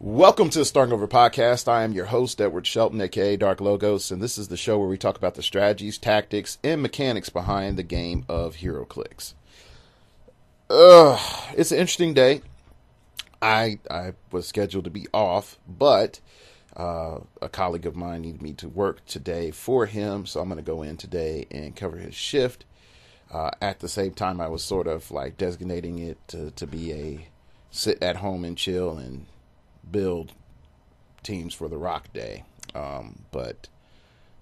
Welcome to the Starting Over Podcast. I am your host, Edward Shelton, aka Dark Logos, and this is the show where we talk about the strategies, tactics, and mechanics behind the game of heroclix. It's an interesting day. I was scheduled to be off, but a colleague of mine needed me to work today for him, so I'm going to go in today and cover his shift. At the same time, I was sort of like designating it to be a sit at home and chill and build teams for the Rock Day. But,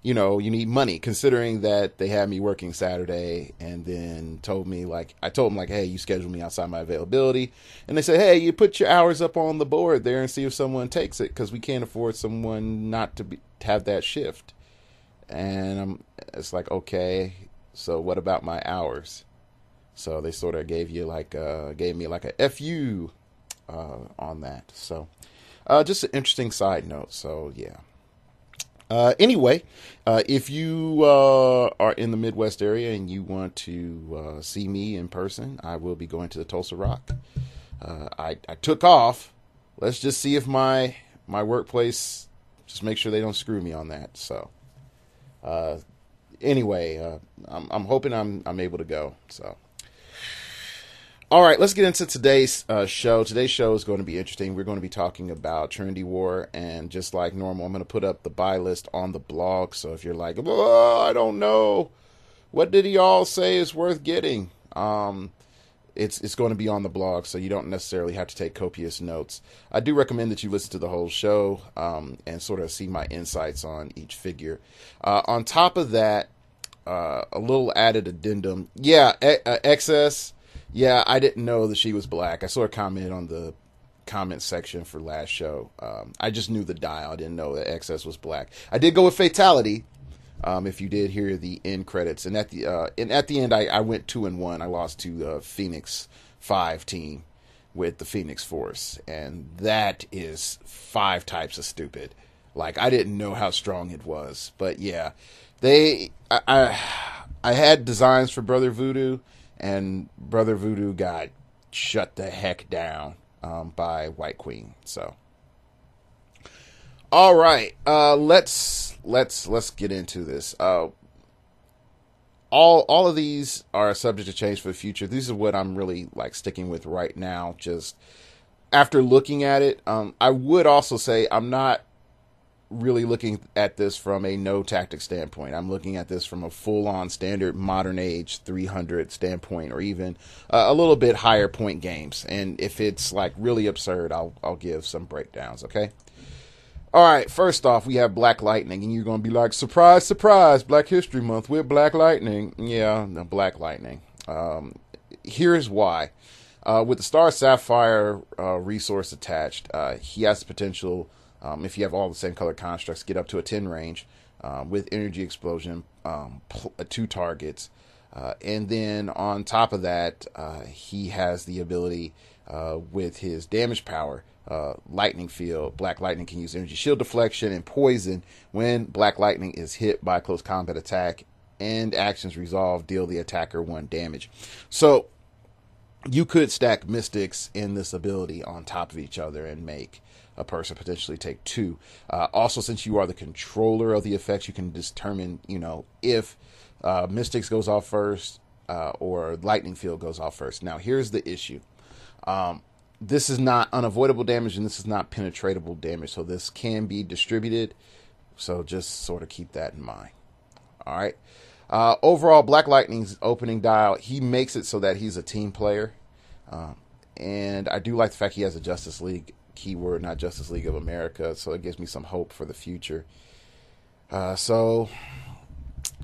you know, you need money, considering that they had me working Saturday and then told me, like, I told them, like, hey, you scheduled me outside my availability. And they said, hey, you put your hours up on the board there and see if someone takes it, because we can't afford someone not to have that shift. And it's like, okay, so what about my hours? So they sort of gave me like a FU on that. So just an interesting side note. So yeah. Anyway, if you are in the Midwest area and you want to see me in person, I will be going to the Tulsa Rock. I took off. Let's just see if my workplace, just make sure they don't screw me on that. So anyway, I'm hoping I'm able to go. So. All right, let's get into today's show. Today's show is going to be interesting. We're going to be talking about Trinity War, and just like normal, I'm going to put up the buy list on the blog. So if you're like, oh, I don't know, what did he all say is worth getting? It's going to be on the blog, so you don't necessarily have to take copious notes. I do recommend that you listen to the whole show and sort of see my insights on each figure. On top of that, a little added addendum. Yeah, XS. Yeah, I didn't know that she was black. I saw her comment on the comment section for last show. I just knew the dial. I didn't know that XS was black. I did go with Fatality. If you did hear the end credits, and at the end, I went 2-1. I lost to the Phoenix 5 team with the Phoenix Force, and that is 5 types of stupid. Like, I didn't know how strong it was, but yeah, I had designs for Brother Voodoo. And Brother Voodoo got shut the heck down by White Queen. So, all right, let's get into this. All of these are subject to change for the future. These are what I'm really like sticking with right now. Just after looking at it, I would also say I'm not really looking at this from a no tactic standpoint. I'm looking at this from a full-on standard modern age 300 standpoint, or even a little bit higher point games. And if it's like really absurd, I'll give some breakdowns. Okay. All right. First off, we have Black Lightning, and you're going to be like, surprise, surprise, Black History Month with Black Lightning. Yeah, the Black Lightning. Here's why. With the Star Sapphire resource attached, he has the potential, if you have all the same color constructs, get up to a 10 range with energy explosion, 2 targets. And then on top of that, he has the ability with his damage power, lightning field. Black Lightning can use energy shield deflection and poison when Black Lightning is hit by a close combat attack, and actions resolve, deal the attacker 1 damage. So you could stack Mystics in this ability on top of each other and make a person potentially take 2. Also, since you are the controller of the effects, you can determine, if Mystics goes off first or Lightning Field goes off first. Now, here's the issue. This is not unavoidable damage, and this is not penetratable damage, so this can be distributed. So just sort of keep that in mind. All right. Overall, Black Lightning's opening dial, he makes it so that he's a team player. And I do like the fact he has a Justice League keyword, not Justice League of America, so it gives me some hope for the future. So,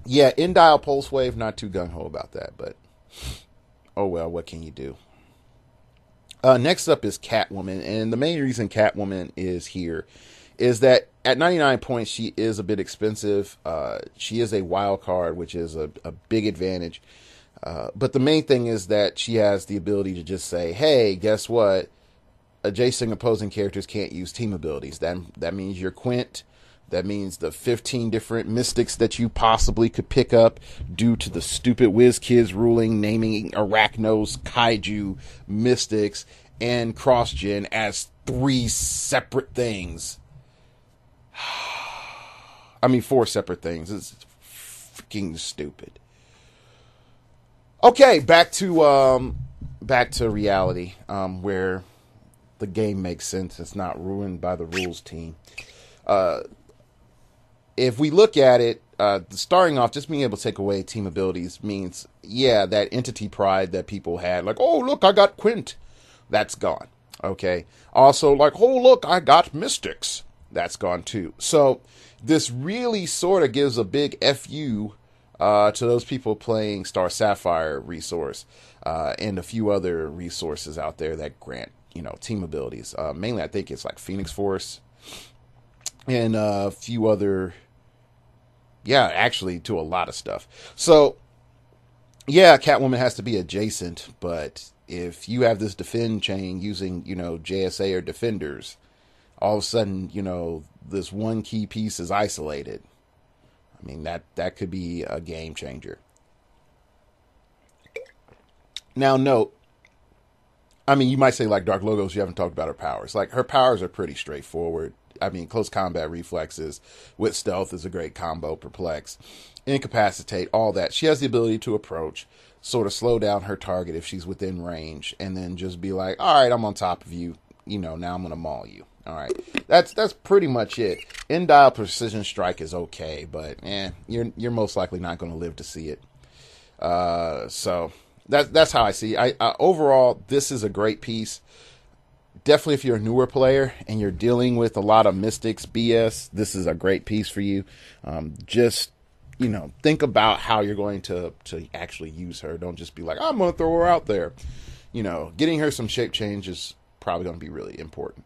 yeah, in-dial Pulse Wave, not too gung-ho about that, but oh well, what can you do? Next up is Catwoman, and the main reason Catwoman is here is that at 99 points, she is a bit expensive. She is a wild card, which is a big advantage. But the main thing is that she has the ability to just say, hey, guess what? Adjacent opposing characters can't use team abilities. That means your Quint. That means the 15 different Mystics that you possibly could pick up due to the stupid WizKids ruling naming Arachnos Kaiju Mystics and cross-gen as 3 separate things. I mean, 4 separate things. It's freaking stupid. Okay, back to reality, where the game makes sense. It's not ruined by the rules team. If we look at it, starting off, just being able to take away team abilities means, yeah, that entity pride that people had, like, oh, look, I got Quint. That's gone. Okay. Also, like, oh, look, I got Mystics. That's gone too. So this really sort of gives a big FU to those people playing Star Sapphire resource and a few other resources out there that grant, team abilities. Mainly, I think it's like Phoenix Force and a few other, actually to a lot of stuff. So, yeah, Catwoman has to be adjacent, but if you have this defend chain using, JSA or defenders, all of a sudden, this one key piece is isolated. I mean, that could be a game changer. Now, note, I mean, you might say, like, Dark Logos, you haven't talked about her powers. Like, her powers are pretty straightforward. I mean, close combat reflexes with stealth is a great combo. Perplex, incapacitate, all that. She has the ability to approach, sort of slow down her target if she's within range, and then just be like, all right, I'm on top of you. Now I'm going to maul you. All right. That's pretty much it. End-dial precision strike is okay, but you're most likely not going to live to see it. So that's how I see. Overall, this is a great piece. Definitely, if you're a newer player and you're dealing with a lot of Mystics BS, this is a great piece for you. Just think about how you're going to actually use her. Don't just be like, I'm going to throw her out there. Getting her some shape change is probably going to be really important.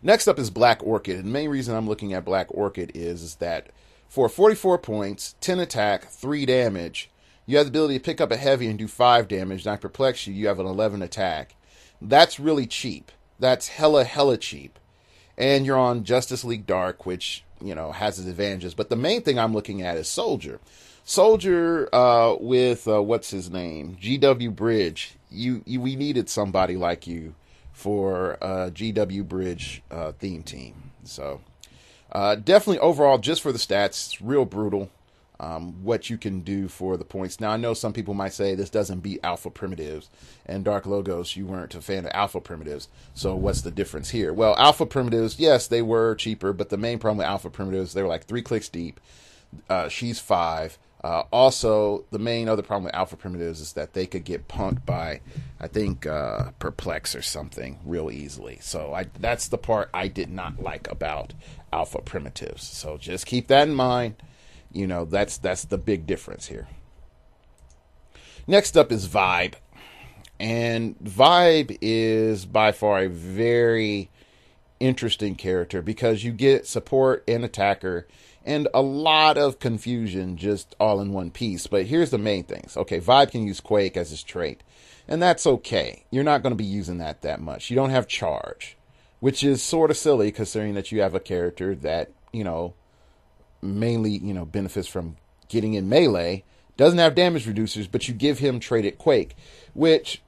Next up is Black Orchid. And the main reason I'm looking at Black Orchid is that for 44 points, 10 attack, 3 damage, you have the ability to pick up a heavy and do 5 damage. And I perplex you, you have an 11 attack. That's really cheap. That's hella cheap. And you're on Justice League Dark, which, has its advantages. But the main thing I'm looking at is Soldier. Soldier with, what's his name? GW Bridge. We needed somebody like you for GW Bridge theme team. So definitely overall, just for the stats, it's real brutal what you can do for the points. Now, I know some people might say this doesn't beat Alpha Primitives, and Dark Logos, you weren't a fan of Alpha Primitives, so what's the difference here? Well, Alpha Primitives, yes, they were cheaper, but the main problem with Alpha Primitives, they were like 3 clicks deep. She's 5. Also, the main other problem with Alpha Primitives is that they could get punked by, I think, Perplex or something real easily. So that's the part I did not like about Alpha Primitives. So just keep that in mind. That's the big difference here. Next up is Vibe. And Vibe is by far a very interesting character because you get support and attacker and a lot of confusion just all in one piece. But here's the main things. Okay, Vibe can use Quake as his trait, and that's okay. You're not going to be using that much. You don't have Charge, which is sort of silly considering that you have a character that, mainly, benefits from getting in melee, doesn't have damage reducers, but you give him traded Quake, which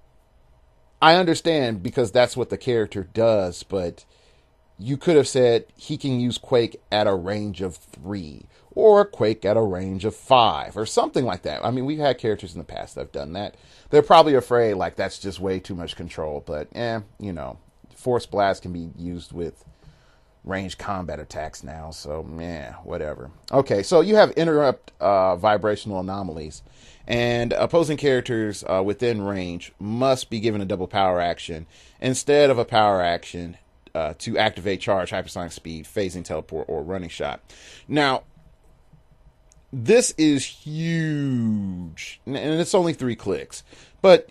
I understand because that's what the character does, but you could have said he can use Quake at a range of 3 or Quake at a range of 5 or something like that. I mean, we've had characters in the past that have done that. They're probably afraid like that's just way too much control, but Force Blast can be used with range combat attacks now, so whatever. Okay, so you have interrupt vibrational anomalies, and opposing characters within range must be given a double power action instead of a power action to activate charge, hypersonic speed, phasing teleport, or running shot. Now, this is huge, and it's only 3 clicks, but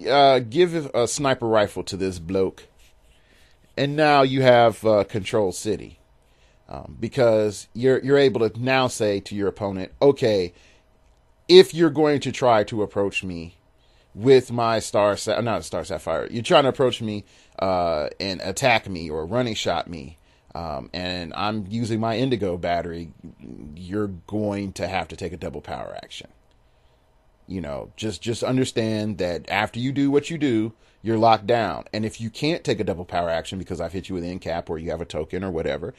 give a sniper rifle to this bloke, and now you have Control City. Because you're able to now say to your opponent, okay, if you're going to try to approach me with my not Star Sapphire, you're trying to approach me and attack me or running shot me, and I'm using my Indigo battery, you're going to have to take a double power action. Just understand that after you do what you do, you're locked down. And if you can't take a double power action because I've hit you with end cap or you have a token or whatever,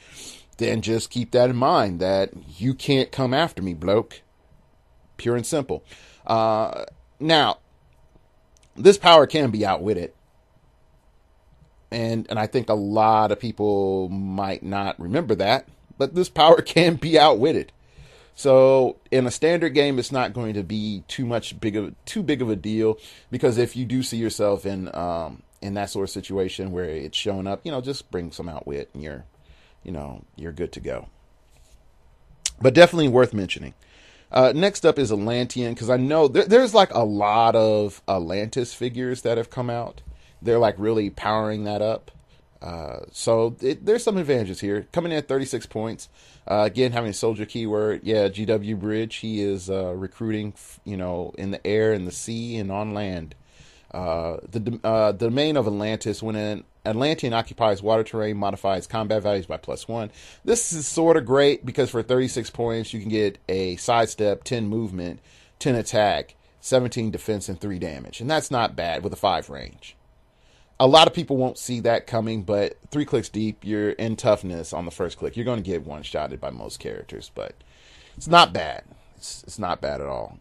then just keep that in mind that you can't come after me, bloke. Pure and simple. Now, this power can be outwitted. And I think a lot of people might not remember that, but this power can be outwitted. So in a standard game, it's not going to be too big of a deal, because if you do see yourself in that sort of situation where it's showing up, just bring some outwit and you're good to go. But definitely worth mentioning. Next up is Atlantean, because I know there's like a lot of Atlantis figures that have come out. They're like really powering that up. So there's some advantages here. Coming in at 36 points. Again, having a soldier keyword. Yeah, GW Bridge. He is recruiting, in the air, in the sea, and on land. The domain of Atlantis, when an Atlantean occupies water terrain, modifies combat values by +1. This is sort of great because for 36 points, you can get a sidestep, 10 movement, 10 attack, 17 defense, and 3 damage. And that's not bad with a 5 range. A lot of people won't see that coming, but 3 clicks deep, you're in toughness on the first click. You're going to get one-shotted by most characters, but it's not bad. It's not bad at all.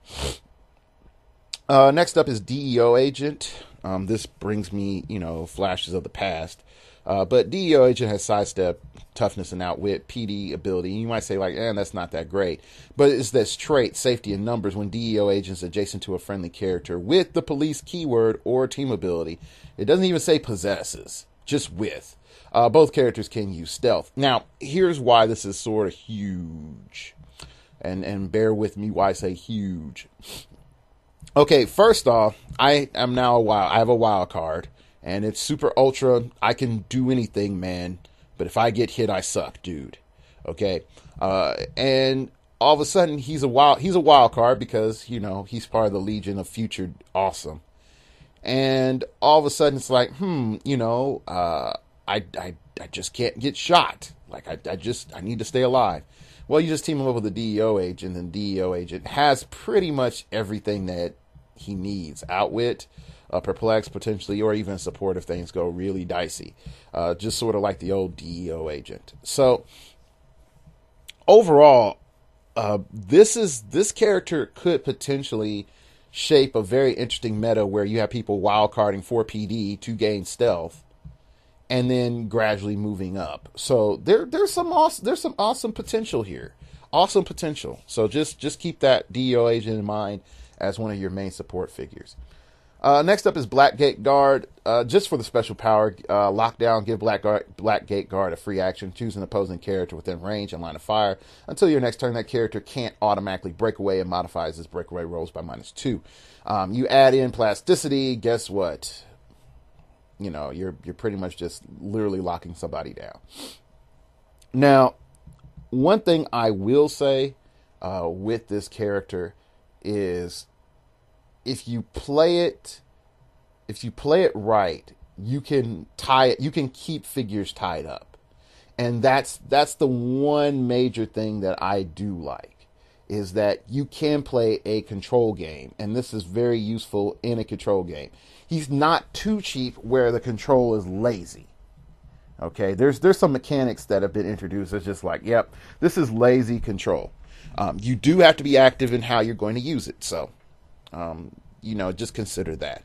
Next up is DEO Agent. This brings me, flashes of the past. But DEO Agent has sidestep, toughness, and outwit, PD ability. You might say, that's not that great. But it's this trait, safety in numbers, when DEO Agent's adjacent to a friendly character with the police keyword or team ability. It doesn't even say possesses, just with. Both characters can use stealth. Now, here's why this is sort of huge. And bear with me why I say huge. Okay, first off, I have a wild card, and it's super ultra. I can do anything, man, but if I get hit, I suck, dude. Okay, and all of a sudden he's a wild card because he's part of the Legion of Future Awesome, and all of a sudden it's like, I just can't get shot. I need to stay alive. Well, you just team him up with a DEO agent, and DEO agent has pretty much everything that he needs. Outwit, perplex potentially, or even support if things go really dicey. Just sort of like the old DEO agent. So overall, this character could potentially shape a very interesting meta where you have people wildcarding for PD to gain stealth, and then gradually moving up. So there's some awesome potential here. Awesome potential. So just keep that DEO agent in mind as one of your main support figures. Next up is Blackgate Guard. Just for the special power, lockdown, give Blackgate Guard a free action. Choose an opposing character within range and line of fire. Until your next turn, that character can't automatically break away and modifies his breakaway rolls by -2. You add in plasticity. Guess what? You're pretty much just literally locking somebody down. Now, one thing I will say with this character is if you play it right, you can tie it. You can keep figures tied up, and that's the one major thing that I do like, is that you can play a control game, and this is very useful in a control game. He's not too cheap where the control is lazy. Okay, there's some mechanics that have been introduced. It's just like, yep, this is lazy control. You do have to be active in how you're going to use it. So, just consider that.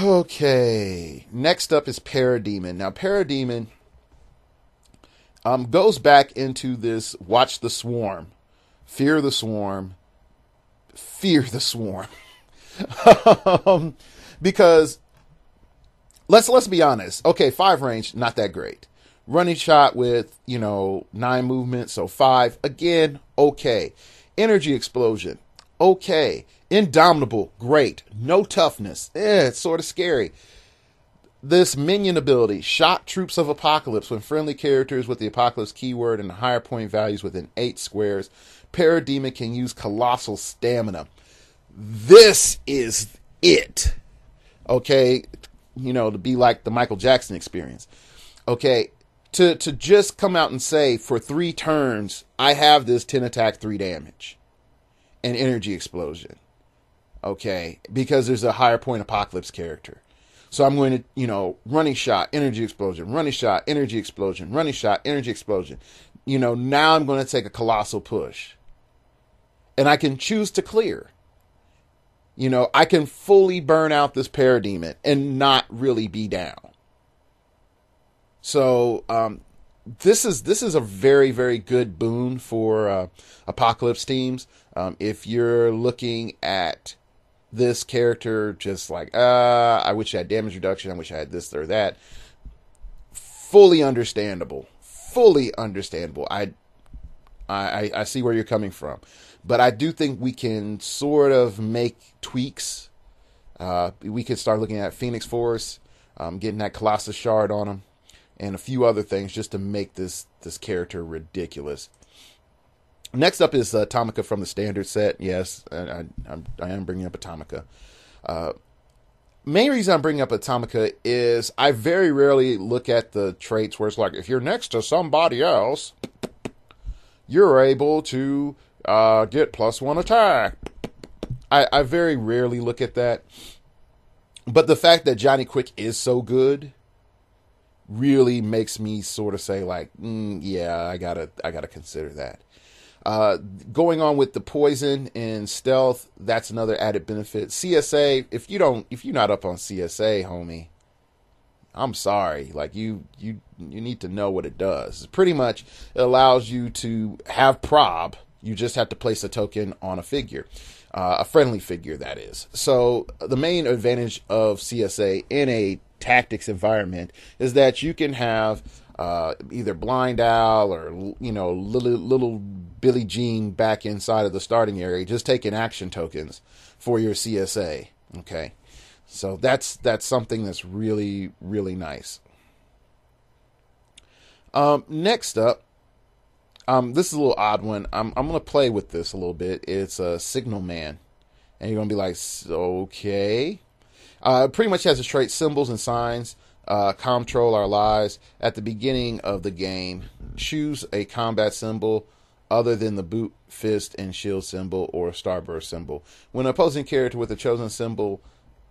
Okay, next up is Parademon. Now, Parademon goes back into this watch the swarm, fear the swarm, fear the swarm. Because let's be honest. Okay, 5 range, not that great. Running shot with 9 movement, so 5 again, okay. Energy explosion, okay. Indomitable, great. No toughness, it's sort of scary. This minion ability, shock troops of apocalypse. When friendly characters with the apocalypse keyword and higher point values within 8 squares, Parademon can use colossal stamina. This is it. Okay, to be like the Michael Jackson experience. Okay, to just come out and say for 3 turns, I have this 10 attack, 3 damage, and energy explosion. Okay, because there's a higher point apocalypse character. So I'm going to, running shot, energy explosion, running shot, energy explosion, running shot, energy explosion. Now I'm going to take a colossal push. And I can choose to clear. I can fully burn out this parademon and not really be down. So this is a very, very good boon for apocalypse teams. If you're looking at this character just like, I wish I had damage reduction, I wish I had this or that, fully understandable. I see where you're coming from, but I do think we can sort of make tweaks. We could start looking at Phoenix Force, getting that Colossus Shard on him, and a few other things just to make this character ridiculous. Next up is Atomica from the standard set. Yes, I am bringing up Atomica. Main reason I'm bringing up Atomica is I very rarely look at the traits where it's like, if you're next to somebody else, you're able to get +1 attack. I very rarely look at that. But the fact that Johnny Quick is so good really makes me sort of say like, yeah, I gotta consider that. Going on with the poison and stealth, that's another added benefit. CSA, if you're not up on CSA, homie, I'm sorry. Like you need to know what it does. Pretty much, it allows you to have prob. You just have to place a token on a figure, a friendly figure, that is. So the main advantage of CSA in a tactics environment is that you can have either Blind Owl or little Billie Jean back inside of the starting area, just taking action tokens for your CSA. Okay, so that's something that's really, really nice. Next up, this is a little odd one. I'm gonna play with this a little bit. It's a Signal Man, and you're gonna be like, okay. Pretty much has the trait symbols and signs. Control our lives. At the beginning of the game, choose a combat symbol other than the boot, fist, and shield symbol or starburst symbol. When an opposing character with a chosen symbol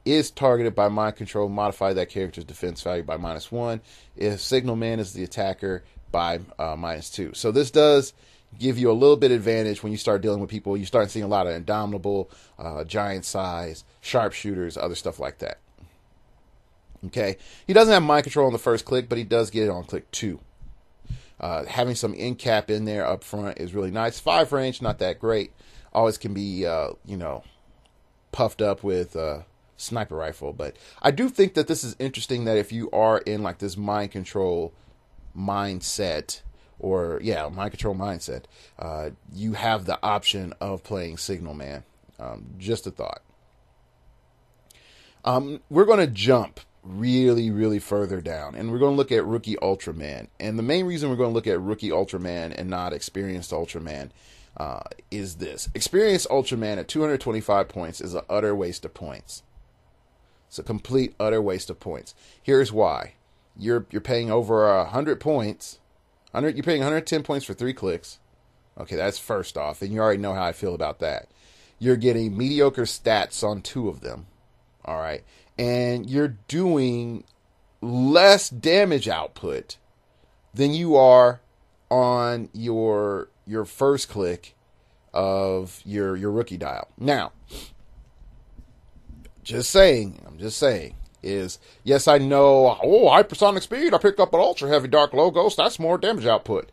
is targeted by mind control, modify that character's defense value by -1. If Signal Man is the attacker, by -2. So this does give you a little bit advantage when you start dealing with people. You start seeing a lot of Indomitable, giant size, sharpshooters, other stuff like that. Okay, he doesn't have mind control on the first click, but he does get it on click 2. Having some end cap in there up front is really nice. 5 range, not that great. Always can be, puffed up with sniper rifle. But I do think that this is interesting that if you are in like this mind control mindset, you have the option of playing Signal Man. Just a thought. We're going to jump really, really further down, and we're going to look at Rookie Ultraman. And the main reason we're going to look at Rookie Ultraman and not Experienced Ultraman is this. Experienced Ultraman at 225 points is an utter waste of points. It's a complete, utter waste of points. Here's why. You're paying over 100 points. You're paying 110 points for 3 clicks. Okay, that's first off, and you already know how I feel about that. You're getting mediocre stats on 2 of them. All right. And you're doing less damage output than you are on your first click of your rookie dial. Now, I'm just saying, is, yes, I know, hypersonic speed, I picked up an ultra heavy dark logos, that's more damage output.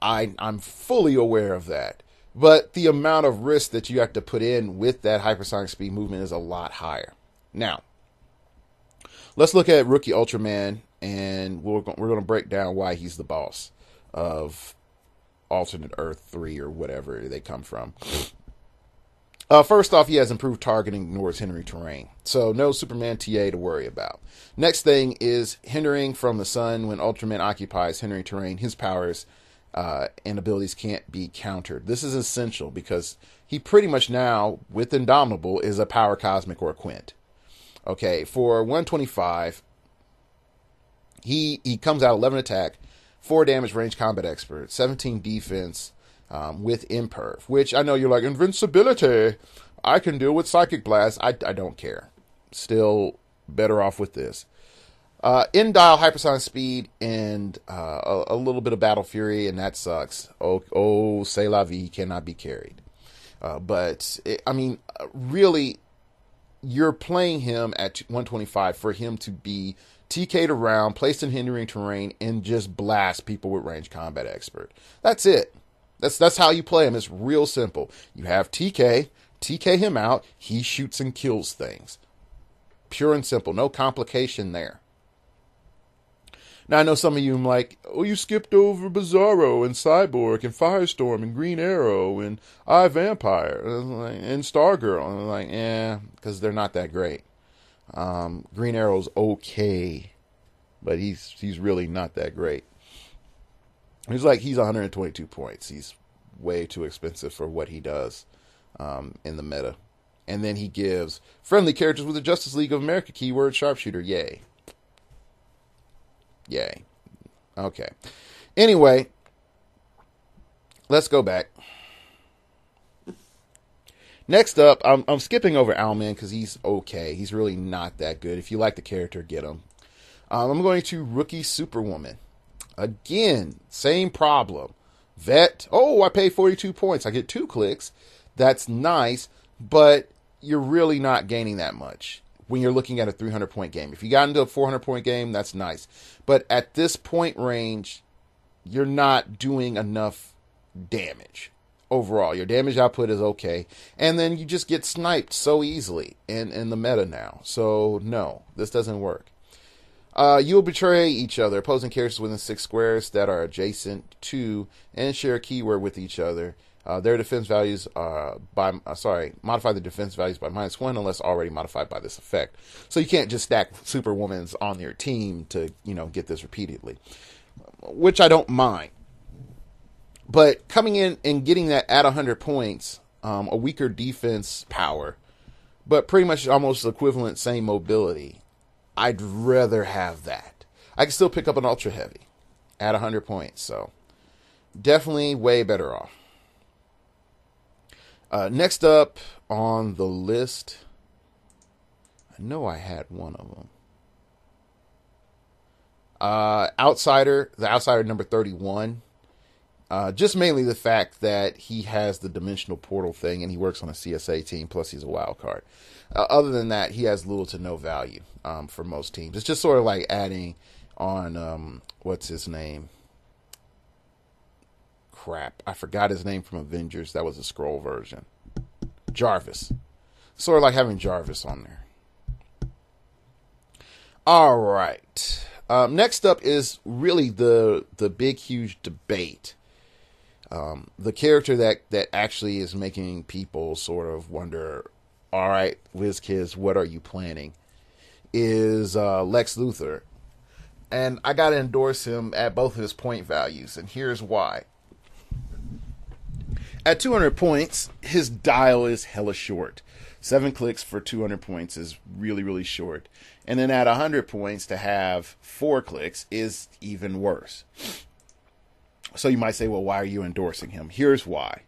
I'm fully aware of that. But the amount of risk that you have to put in with that hypersonic speed movement is a lot higher. Now, let's look at Rookie Ultraman, and we're going to break down why he's the boss of Alternate Earth 3 or whatever they come from. First off, he has improved targeting towards hindering terrain, so no Superman TA to worry about. Next thing is hindering from the sun. When Ultraman occupies hindering terrain, his powers and abilities can't be countered. This is essential because he pretty much now, with Indomitable, is a Power Cosmic or a Quint. Okay, for 125, he comes out 11 attack, 4 damage, range combat expert, 17 defense with imperv, which I know you're like, invincibility. I can deal with Psychic Blast. I don't care. Still better off with this. In dial hypersonic speed and a little bit of battle fury, and that sucks. Oh, c'est la vie, cannot be carried. Really, you're playing him at 125 for him to be TK'd around, placed in hindering terrain, and just blast people with range combat expert. That's it. That's how you play him. It's real simple. You have TK him out, he shoots and kills things. Pure and simple, no complication there. Now, I know some of you are like, oh, you skipped over Bizarro and Cyborg and Firestorm and Green Arrow and iVampire and Stargirl. And I'm like, because they're not that great. Green Arrow's okay, but he's really not that great. He's 122 points. He's way too expensive for what he does in the meta. And then he gives friendly characters with the Justice League of America keyword sharpshooter. Yay. Okay. Anyway, let's go back. Next up, I'm skipping over Owlman because he's okay. He's really not that good. If you like the character, get him. I'm going to Rookie Superwoman. Again, same problem. Vet. Oh, I pay 42 points. I get 2 clicks. That's nice, but you're really not gaining that much when you're looking at a 300-point game. If you got into a 400-point game, that's nice. But at this point range, you're not doing enough damage. Overall, your damage output is okay. And then you just get sniped so easily in the meta now. So, no, this doesn't work. You'll betray each other. Opposing characters within 6 squares that are adjacent to and share a keyword with each other. Their defense values modify the defense values by -1 unless already modified by this effect. So you can't just stack Superwomans on your team to, get this repeatedly, which I don't mind. But coming in and getting that at 100 points, a weaker defense power, but pretty much almost equivalent same mobility, I'd rather have that. I can still pick up an Ultra Heavy at 100 points, so definitely way better off. Next up on the list, I know I had one of them. The Outsider number 31. Just mainly the fact that he has the dimensional portal thing and he works on a CSA team, plus he's a wild card. Other than that, he has little to no value for most teams. It's just sort of like adding on, what's his name? Crap, I forgot his name from Avengers. That was a scroll version. Jarvis. Sort of like having Jarvis on there. All right. Next up is really the big, huge debate. The character that actually is making people sort of wonder, all right, WizKids, what are you planning? Is Lex Luthor. And I got to endorse him at both of his point values, and here's why. At 200 points, his dial is hella short. 7 clicks for 200 points is really, really short. And then at 100 points, to have 4 clicks is even worse. So you might say, well, why are you endorsing him? Here's why.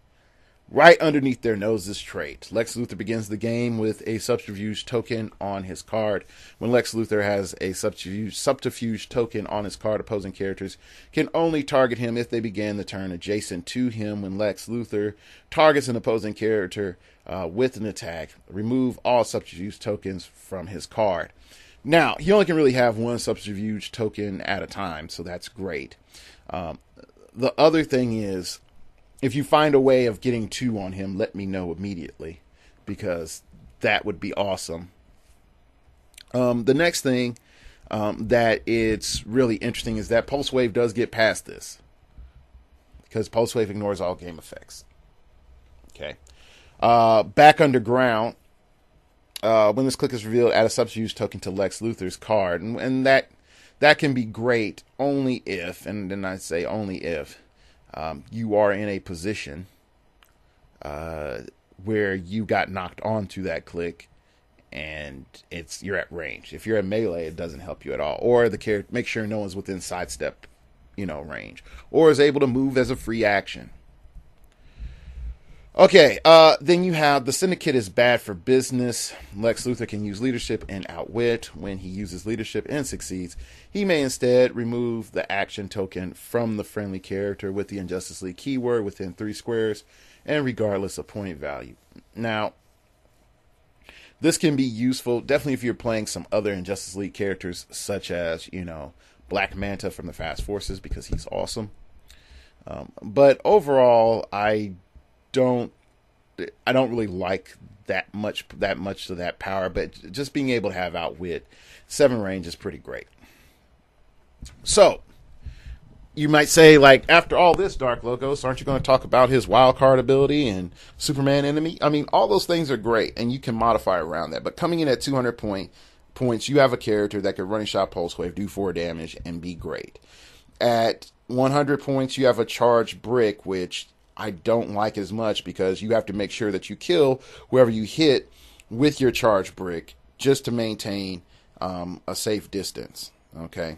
Right underneath their noses trait. Lex Luthor begins the game with a subterfuge token on his card. When Lex Luthor has a subterfuge token on his card, opposing characters can only target him if they begin the turn adjacent to him. When Lex Luthor targets an opposing character with an attack, remove all subterfuge tokens from his card. Now, he only can really have one subterfuge token at a time, so that's great. The other thing is, if you find a way of getting 2 on him, let me know immediately, because that would be awesome. The next thing that it's really interesting is that Pulse Wave does get past this, because Pulse Wave ignores all game effects. Okay. Back underground, when this click is revealed, add a subterfuge token to Lex Luthor's card, and that can be great only if, and then I say only if, you are in a position where you got knocked onto that click and you're at range. If you're at melee, it doesn't help you at all. Or the character, make sure no one's within sidestep, range, or is able to move as a free action. Okay, then you have the Syndicate is bad for business. Lex Luthor can use leadership and outwit. When he uses leadership and succeeds, he may instead remove the action token from the friendly character with the Injustice League keyword within 3 squares and regardless of point value. Now, this can be useful, definitely if you're playing some other Injustice League characters, such as, Black Manta from the Fast Forces, because he's awesome. But overall, I don't really like that much of that power, but just being able to have outwit 7 range is pretty great. So you might say, like, after all this, Dark Logos, aren't you going to talk about his wild card ability and Superman enemy? I mean, all those things are great, and you can modify around that. But coming in at 200 points, you have a character that could running shot, pulse wave, do 4 damage, and be great. At 100 points, you have a charge brick, which I don't like as much because you have to make sure that you kill whoever you hit with your charge brick just to maintain a safe distance. Okay.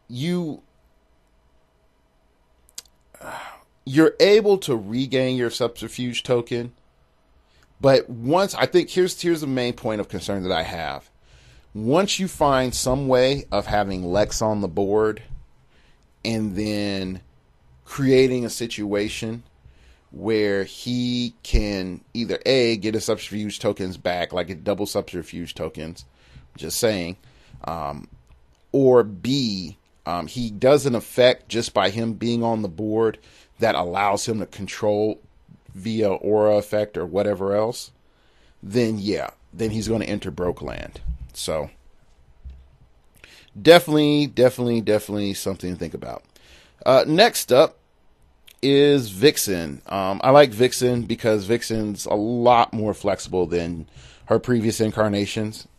You're able to regain your subterfuge token, but once, I think here's the main point of concern that I have. Once you find some way of having Lex on the board and then creating a situation where he can either A, get his subterfuge tokens back, like a double subterfuge tokens, just saying, or B, he does an effect just by him being on the board that allows him to control via aura effect or whatever else, then he's going to enter broke land. So definitely something to think about. Next up is Vixen. I like Vixen because Vixen's a lot more flexible than her previous incarnations.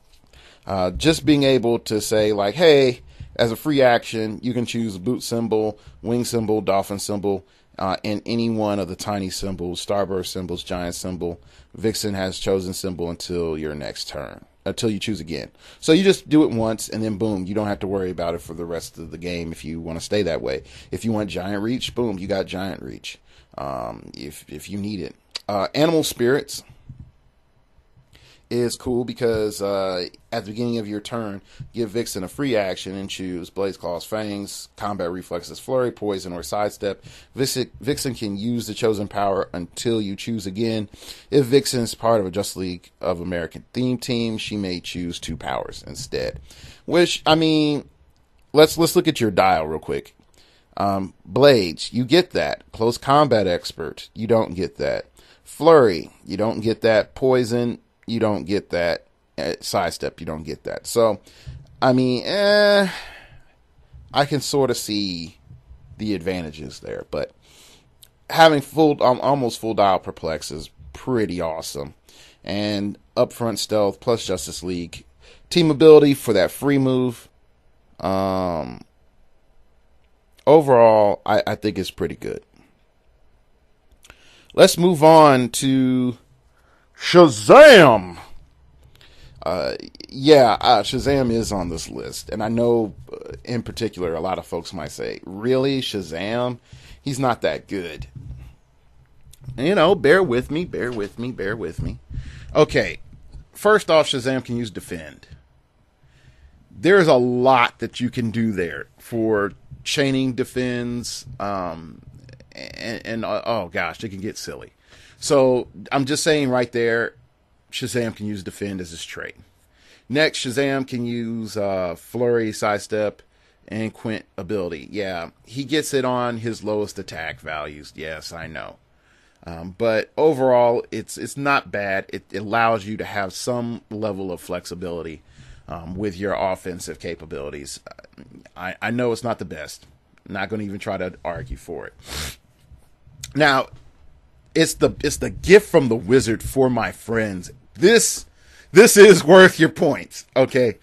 Just being able to say, like, hey, as a free action, you can choose boot symbol, wing symbol, dolphin symbol, and any one of the tiny symbols, starburst symbols, giant symbol. Vixen has chosen symbol until your next turn, until you choose again. So you just do it once, and then boom, you don't have to worry about it for the rest of the game if you want to stay that way. If you want giant reach, boom, you got giant reach. If you need it. Animal Spirits is cool because at the beginning of your turn, give Vixen a free action and choose Blaze Claws, Fangs, Combat Reflexes, Flurry, Poison, or Sidestep. Vixen can use the chosen power until you choose again. If Vixen is part of a Justice League of American theme team, she may choose 2 powers instead. Which, I mean, let's look at your dial real quick. Blades, you get that. Close Combat Expert, you don't get that. Flurry, you don't get that. Poison, you don't get that. Sidestep, you don't get that. So, I mean, I can sort of see the advantages there, but having almost full dial perplex is pretty awesome. And upfront stealth plus Justice League team ability for that free move. Overall, I think it's pretty good. Let's move on to Shazam! Shazam is on this list. And I know, in particular, a lot of folks might say, really, Shazam? He's not that good. Bear with me. Okay, first off, Shazam can use Defend. There's a lot that you can do there for chaining defends, and oh gosh, it can get silly. So I'm just saying right there, Shazam can use Defend as his trait. Next, Shazam can use Flurry, Sidestep, and Quint ability. Yeah, he gets it on his lowest attack values. Yes, I know. But overall, it's not bad. It allows you to have some level of flexibility with your offensive capabilities. I know it's not the best. I'm not going to even try to argue for it. Now, it's the gift from the wizard for my friends. This is worth your points. Okay,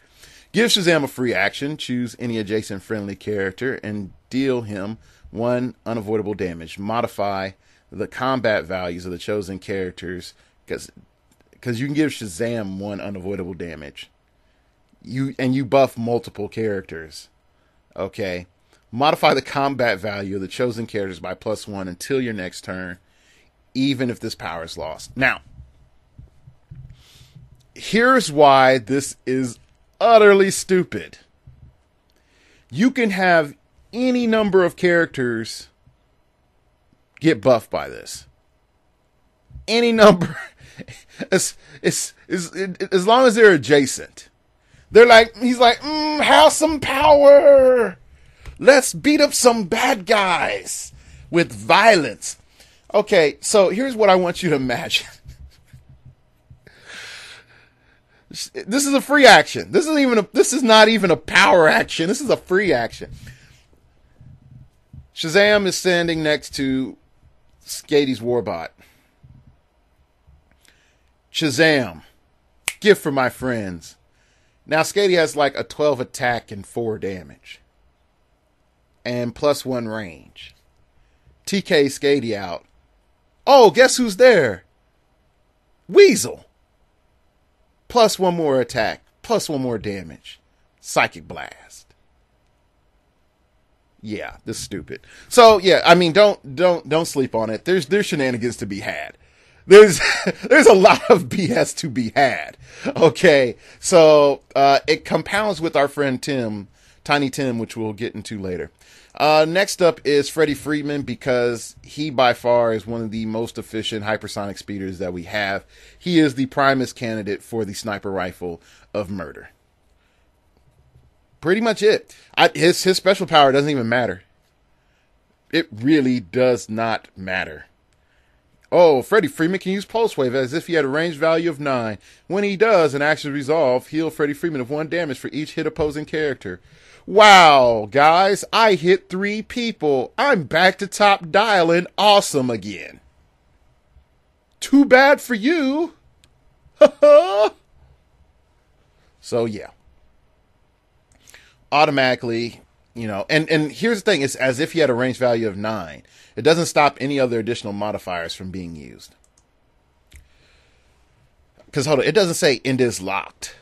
give Shazam a free action. Choose any adjacent friendly character and deal him 1 unavoidable damage. Modify the combat values of the chosen characters because you can give Shazam 1 unavoidable damage. You buff multiple characters. Okay, Modify the combat value of the chosen characters by +1 until your next turn, even if this power is lost. Now, here's why this is utterly stupid. You can have any number of characters get buffed by this. Any number. As long as they're adjacent. They're like, he's like, have some power. Let's beat up some bad guys with violence. Okay, so here's what I want you to imagine. This is a free action. This is not even a power action. This is a free action. Shazam is standing next to Skady's Warbot. Shazam, gift for my friends. Now Skady has like a 12 attack and 4 damage. And +1 range. TK Skady out. Oh, guess who's there? Weasel. +1 more attack. +1 more damage. Psychic Blast. Yeah, this is stupid. So yeah, I mean, don't sleep on it. There's shenanigans to be had. There's a lot of BS to be had. Okay, so it compounds with our friend Tim, Tiny Tim, which we'll get into later. Next up is Freddie Freeman, because he by far is one of the most efficient hypersonic speeders that we have. He is the primest candidate for the sniper rifle of murder. Pretty much it. His special power doesn't even matter. It really does not matter. Oh, Freddie Freeman can use Pulse Wave as if he had a range value of 9. When he does, an action resolve, heal Freddie Freeman of 1 damage for each hit opposing character. Wow, guys, I hit 3 people. I'm back to top dialing awesome again. Too bad for you. So, yeah. Automatically, you know, and here's the thing, it's as if he had a range value of 9. It doesn't stop any other additional modifiers from being used. Because, hold on, it doesn't say end is locked.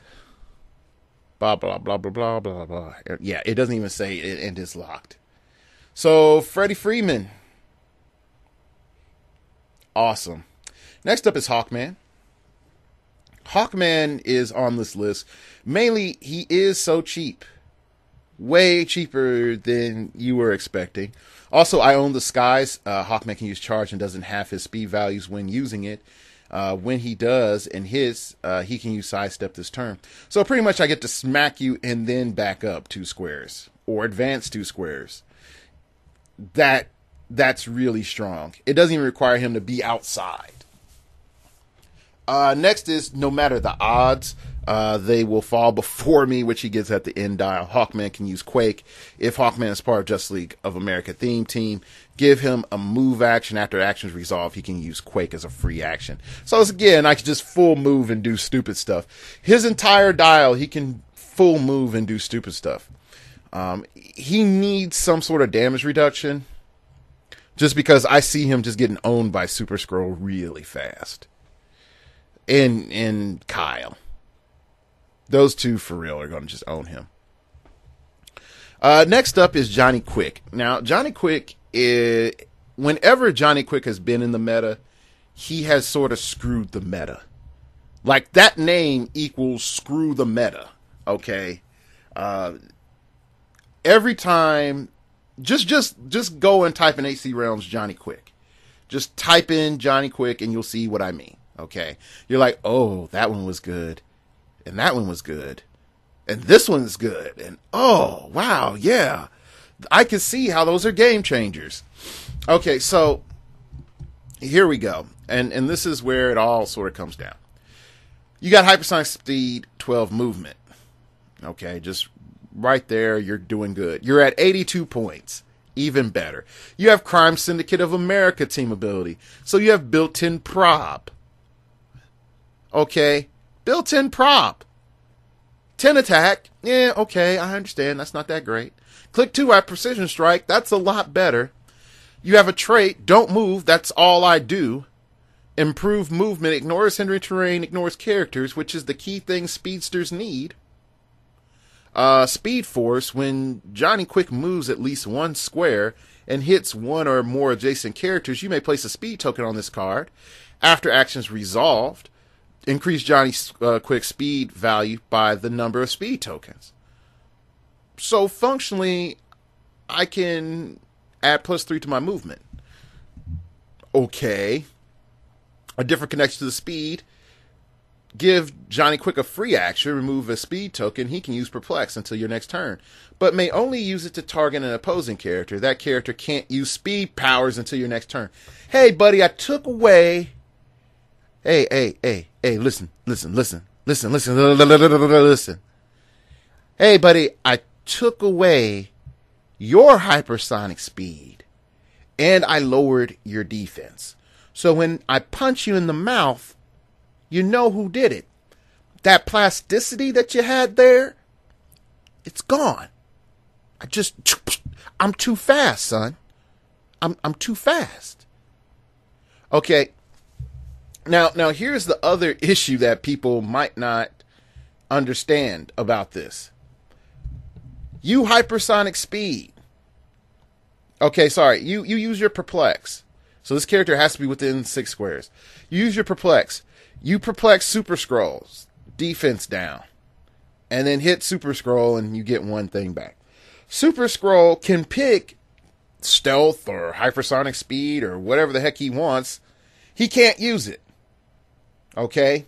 Blah, blah, blah, blah, blah, blah, blah. Yeah, it doesn't even say end is locked. So, Freddie Freeman. Awesome. Next up is Hawkman. Hawkman is on this list. Mainly, he is so cheap. Way cheaper than you were expecting. Also, I own the Skies. Hawkman can use charge and doesn't have his speed values when using it. When he does and hits, he can use sidestep this turn. So pretty much I get to smack you and then back up 2 squares. Or advance 2 squares. That's really strong. It doesn't even require him to be outside. Next is, no matter the odds, they will fall before me, which he gets at the end dial. Hawkman can use Quake. If Hawkman is part of Justice League of America theme team, give him a move action. After actions resolve, he can use Quake as a free action. So again, I can just full move and do stupid stuff. His entire dial, he can full move and do stupid stuff. He needs some sort of damage reduction, just because I see him just getting owned by Super Skrull really fast. And Kyle. Those two, for real, are going to just own him. Next up is Johnny Quick. Now, Johnny Quick is... Whenever Johnny Quick has been in the meta, he has sort of screwed the meta. Like, that name equals screw the meta. Okay? Every time... Just go and type in AC Realms Johnny Quick. Just type in Johnny Quick and you'll see what I mean. Okay? You're like, oh, that one was good. And that one was good. And this one's good. And oh, wow, yeah. I can see how those are game changers. Okay, so here we go. And this is where it all sort of comes down. You got hypersonic speed, 12 movement. Okay, just right there, you're doing good. You're at 82 points. Even better. You have Crime Syndicate of America team ability. So you have built-in prop. Okay, built-in prop. 10 attack. Yeah, okay, I understand. That's not that great. Click 2 at Precision Strike. That's a lot better. You have a trait. Don't move. That's all I do. Improve movement. Ignores hindering terrain. Ignores characters, which is the key thing speedsters need. Speed Force, when Johnny Quick moves at least one square and hits one or more adjacent characters, you may place a speed token on this card. After actions resolved, increase Johnny Quick's speed value by the number of speed tokens. So functionally, I can add +3 to my movement. Okay. A different connection to the speed. Give Johnny Quick a free action, remove a speed token. He can use Perplex until your next turn, but may only use it to target an opposing character. That character can't use speed powers until your next turn. Hey, buddy, I took away... Hey, listen. Hey, buddy, I took away your hypersonic speed, and I lowered your defense. So when I punch you in the mouth, you know who did it. That plasticity that you had there, it's gone. I'm too fast, son. I'm too fast. Okay. Now here's the other issue that people might not understand about this. You hypersonic speed. Okay, sorry. You use your Perplex. So this character has to be within 6 squares. You use your Perplex. You Perplex Super Scrolls, defense down, and then hit Super Scroll and you get one thing back. Super Scroll can pick stealth or hypersonic speed or whatever the heck he wants. He can't use it. Okay?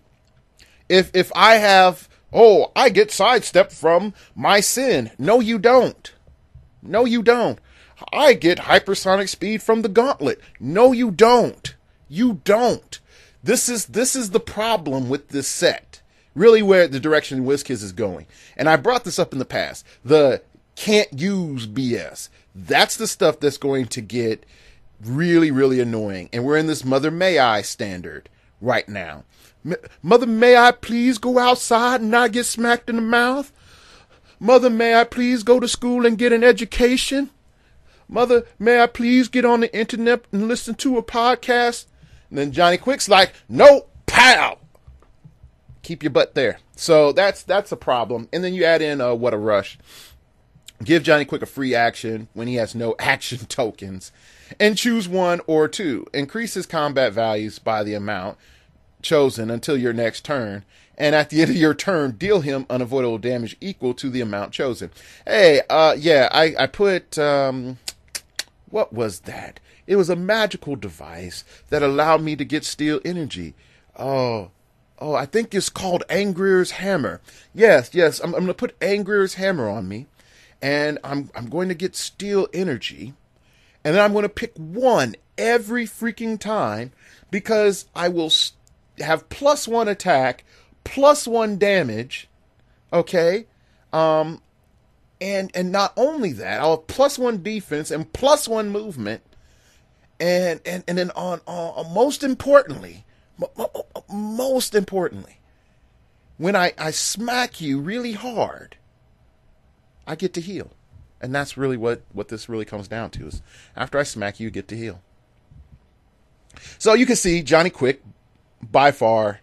If I have, I get sidestepped from my sin. No, you don't. No, you don't. I get hypersonic speed from the gauntlet. No, you don't. You don't. This is the problem with this set. Really where the direction WizKids is going. And I brought this up in the past. The can't use BS. That's the stuff that's going to get really, really annoying. And we're in this Mother May I standard right now. Mother, may I please go outside and not get smacked in the mouth? Mother, may I please go to school and get an education? Mother, may I please get on the internet and listen to a podcast? And then Johnny Quick's like, no, pow! Keep your butt there. So that's a problem. And then you add in What a Rush. Give Johnny Quick a free action when he has no action tokens. And choose 1 or 2. Increase his combat values by the amount chosen until your next turn. And at the end of your turn, deal him unavoidable damage equal to the amount chosen. Hey, I put... what was that? It was a magical device that allowed me to get steel energy. Oh, I think it's called Angrier's Hammer. Yes, I'm going to put Angrier's Hammer on me, and I'm going to get steel energy, and then I'm going to pick 1 every freaking time because I will have +1 attack, +1 damage, okay? And not only that, I'll have +1 defense and +1 movement. And then on most importantly, when I smack you really hard, I get to heal. And that's really what this really comes down to is after I smack you, you get to heal. So you can see Johnny Quick, by far,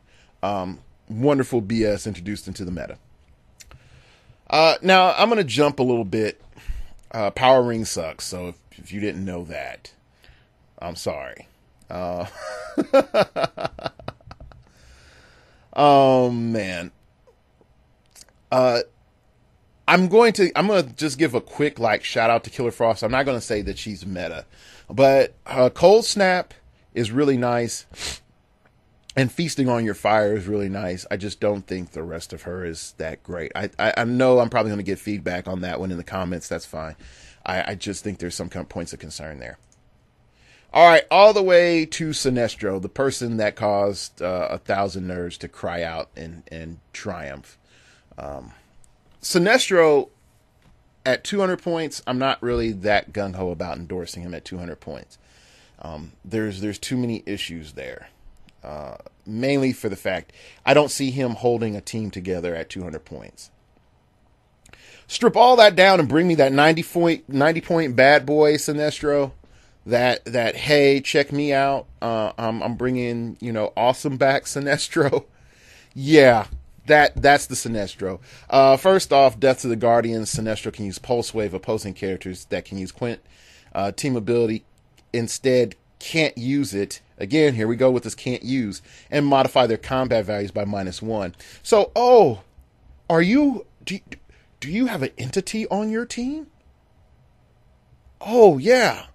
wonderful BS introduced into the meta. Now I'm going to jump a little bit. Power Ring sucks. So if you didn't know that, I'm sorry. Oh man. I'm going to just give a quick shout out to Killer Frost. I'm not going to say that she's meta, but Cold Snap is really nice. And Feasting on Your Fire is really nice. I just don't think the rest of her is that great. I know I'm probably going to get feedback on that one in the comments. That's fine. I just think there's some kind of points of concern there. All right, all the way to Sinestro, the person that caused 1,000 nerds to cry out in triumph. Sinestro, at 200 points, I'm not really that gung-ho about endorsing him at 200 points. There's too many issues there. Mainly for the fact I don't see him holding a team together at 200 points. Strip all that down and bring me that 90 point bad boy Sinestro. That hey, check me out. I'm bringing awesome back Sinestro. Yeah, That's the Sinestro. First off, Death to the Guardians. Sinestro can use Pulse Wave. Opposing characters that can use Quint team ability instead can't use it. Again, here we go with this can't use, and modify their combat values by -1. So, do you have an entity on your team? Oh, yeah.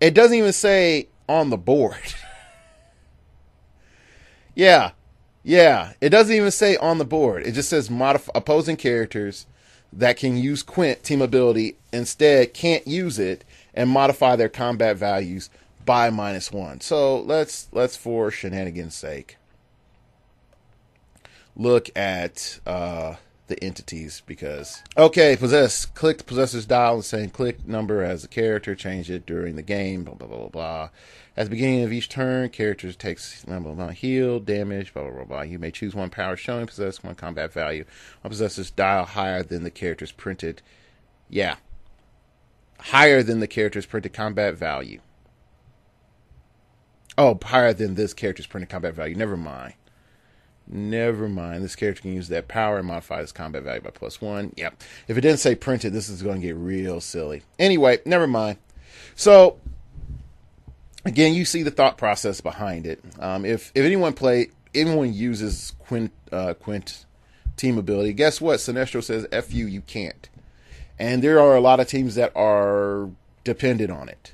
It doesn't even say on the board. Yeah. It doesn't even say on the board. It just says opposing characters that can use Quint team ability instead can't use it and modify their combat values by -1. So let's for shenanigans sake look at the entities, because possess, click the possessor's dial and saying click number as a character, change it during the game, blah blah blah blah blah. At the beginning of each turn, character takes blah blah blah, heal, damage, blah blah blah blah. You may choose one power showing, possess one combat value on possessor's dial higher than the character's printed higher than the character's printed combat value. Oh, higher than this character's printed combat value. Never mind. This character can use that power and modify this combat value by +1. Yep. If it didn't say printed, this is going to get real silly. Anyway, never mind. So, again, you see the thought process behind it. If anyone uses Quint team ability, guess what? Sinestro says, F you can't. And there are a lot of teams that are dependent on it.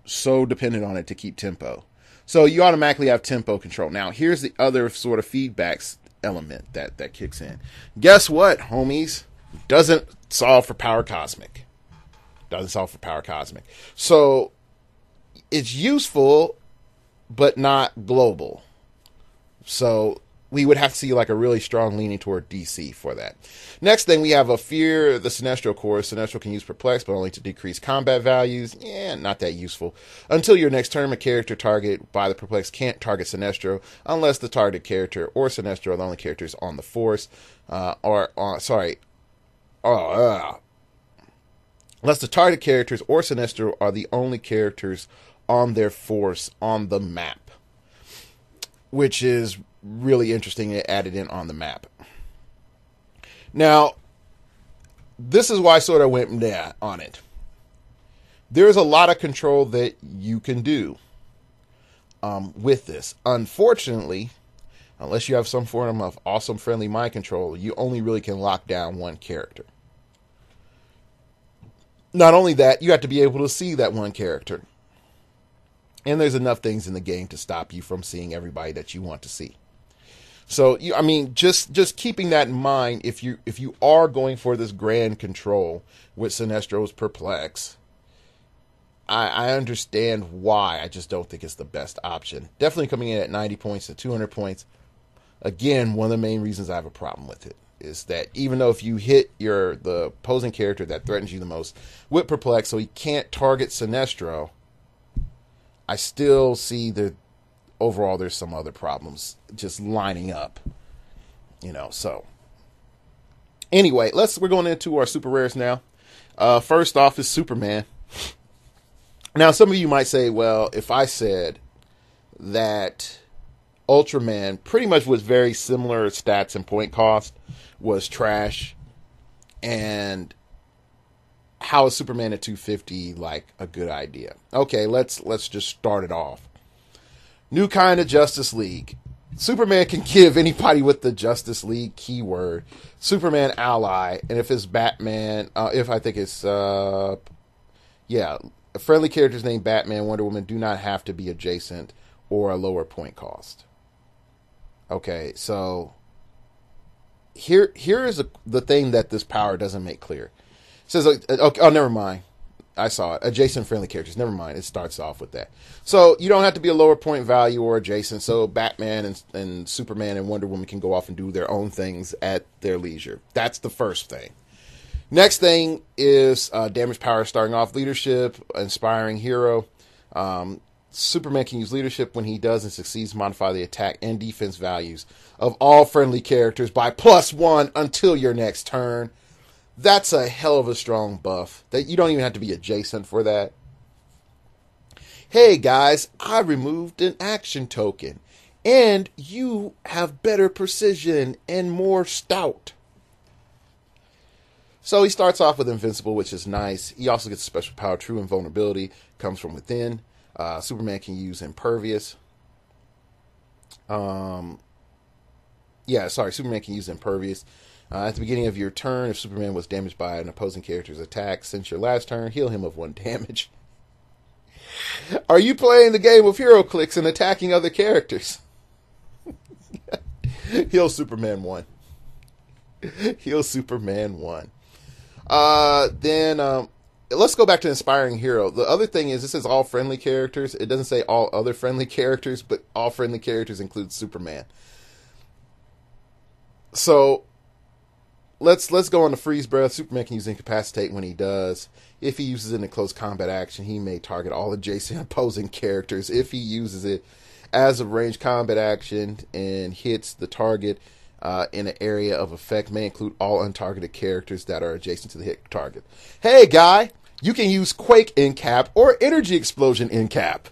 So dependent on it to keep tempo. So you automatically have tempo control. Now, here's the other sort of feedbacks element that kicks in. Guess what, homies? Doesn't solve for Power Cosmic. So it's useful, but not global. So we would have to see like a really strong leaning toward DC for that. Next thing, we have a Fear the Sinestro core. Sinestro can use Perplex, but only to decrease combat values. Yeah, not that useful. Until your next turn, a character targeted by the Perplex can't target Sinestro unless the targeted character or Sinestro are the only characters on the force. Unless the targeted characters or Sinestro are the only characters on their force on the map. Which is really interesting to add it in on the map. Now, this is why I sort of went on it. There's a lot of control that you can do with this. Unfortunately, unless you have some form of awesome friendly mind control, you only really can lock down one character. Not only that, you have to be able to see that one character. And there's enough things in the game to stop you from seeing everybody that you want to see. So, just keeping that in mind, if you are going for this grand control with Sinestro's Perplex, I understand why. I just don't think it's the best option. Definitely coming in at 90 points to 200 points. Again, one of the main reasons I have a problem with it is that even though if you hit the opposing character that threatens you the most with Perplex, so he can't target Sinestro, I still see that overall there's some other problems just lining up, so anyway, we're going into our super rares now. First off is Superman. Now, some of you might say, well, if I said that Ultraman pretty much with very similar stats and point cost was trash, and how is Superman at 250 like a good idea? Okay, let's just start it off. New kind of Justice League. Superman can give anybody with the Justice League keyword Superman ally, and if it's Batman, friendly characters named Batman, Wonder Woman do not have to be adjacent or a lower point cost. Okay, so here is the thing that this power doesn't make clear. It says, never mind. I saw it. Adjacent friendly characters. Never mind. It starts off with that. So you don't have to be a lower point value or adjacent. So Batman and Superman and Wonder Woman can go off and do their own things at their leisure. That's the first thing. Next thing is damage power starting off. Leadership, inspiring hero. Superman can use leadership when he does and succeeds to modify the attack and defense values of all friendly characters by +1 until your next turn. That's a hell of a strong buff that you don't even have to be adjacent for that. Hey guys, I removed an action token. And you have better precision and more stout. So he starts off with Invincible, which is nice. He also gets a special power, True Invulnerability, comes from within. Superman can use Impervious. Superman can use Impervious. At the beginning of your turn, if Superman was damaged by an opposing character's attack since your last turn, heal him of 1 damage. Are you playing the game of heroclix and attacking other characters? Heal Superman 1. Heal Superman 1. Then let's go back to Inspiring Hero. The other thing is, this is all friendly characters. It doesn't say all other friendly characters, but all friendly characters include Superman. So let's go on to Freeze Breath. Superman can use Incapacitate when he does. If he uses it in close combat action, he may target all adjacent opposing characters. If he uses it as a ranged combat action and hits the target in an area of effect, may include all untargeted characters that are adjacent to the hit target. Hey, guy, you can use Quake in cap or Energy Explosion in cap.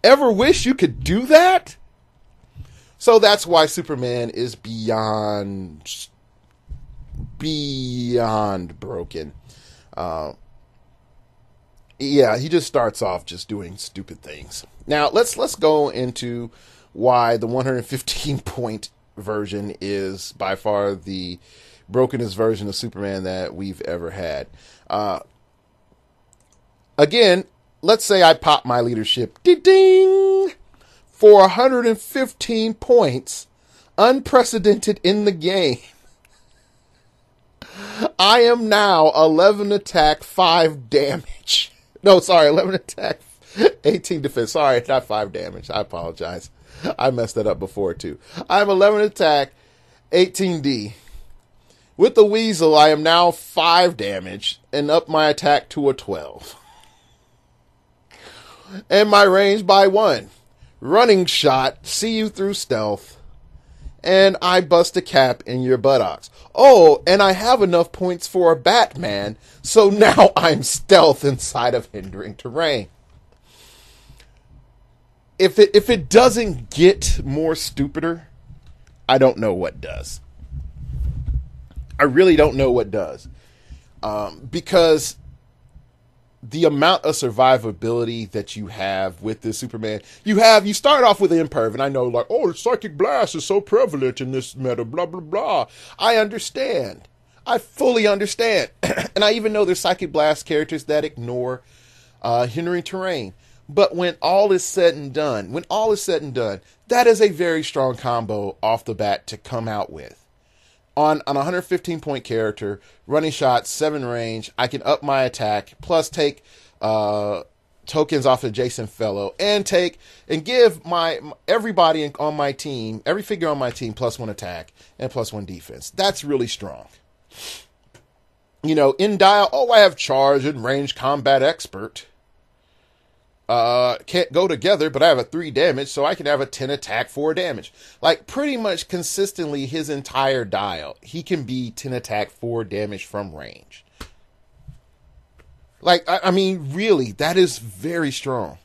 Ever wish you could do that? So that's why Superman is beyond broken. He just starts off just doing stupid things. Now let's go into why the 115 point version is by far the brokenest version of Superman that we've ever had. Again, let's say I pop my leadership, ding, for 115 points, unprecedented in the game. I am now 11 attack, 5 damage. No, sorry, 11 attack, 18 defense. Sorry, not 5 damage. I apologize. I messed that up before, too. I'm 11 attack, 18D. With the Weasel, I am now 5 damage and up my attack to a 12. And my range by 1. Running shot, see you through stealth. And I bust a cap in your buttocks. Oh, and I have enough points for a Batman, so now I'm stealth inside of hindering terrain. If it doesn't get more stupider, I don't know what does. I really don't know what does. Because the amount of survivability that you have with this Superman, you start off with Imperv, and I know, like, oh, the Psychic Blast is so prevalent in this meta, blah, blah, blah. I understand. I fully understand. And I even know there's Psychic Blast characters that ignore hindering terrain. But when all is said and done, that is a very strong combo off the bat to come out with. On a 115 point character, running shot, 7 range, I can up my attack, plus take tokens off adjacent fellow, and give everybody on my team, every figure on my team, +1 attack and +1 defense. That's really strong. In dial, I have charge and range combat expert. Can't go together, but I have a 3 damage, so I can have a 10 attack, 4 damage. Like, pretty much consistently his entire dial, he can be 10 attack, 4 damage from range. Like, I mean, really, that is very strong.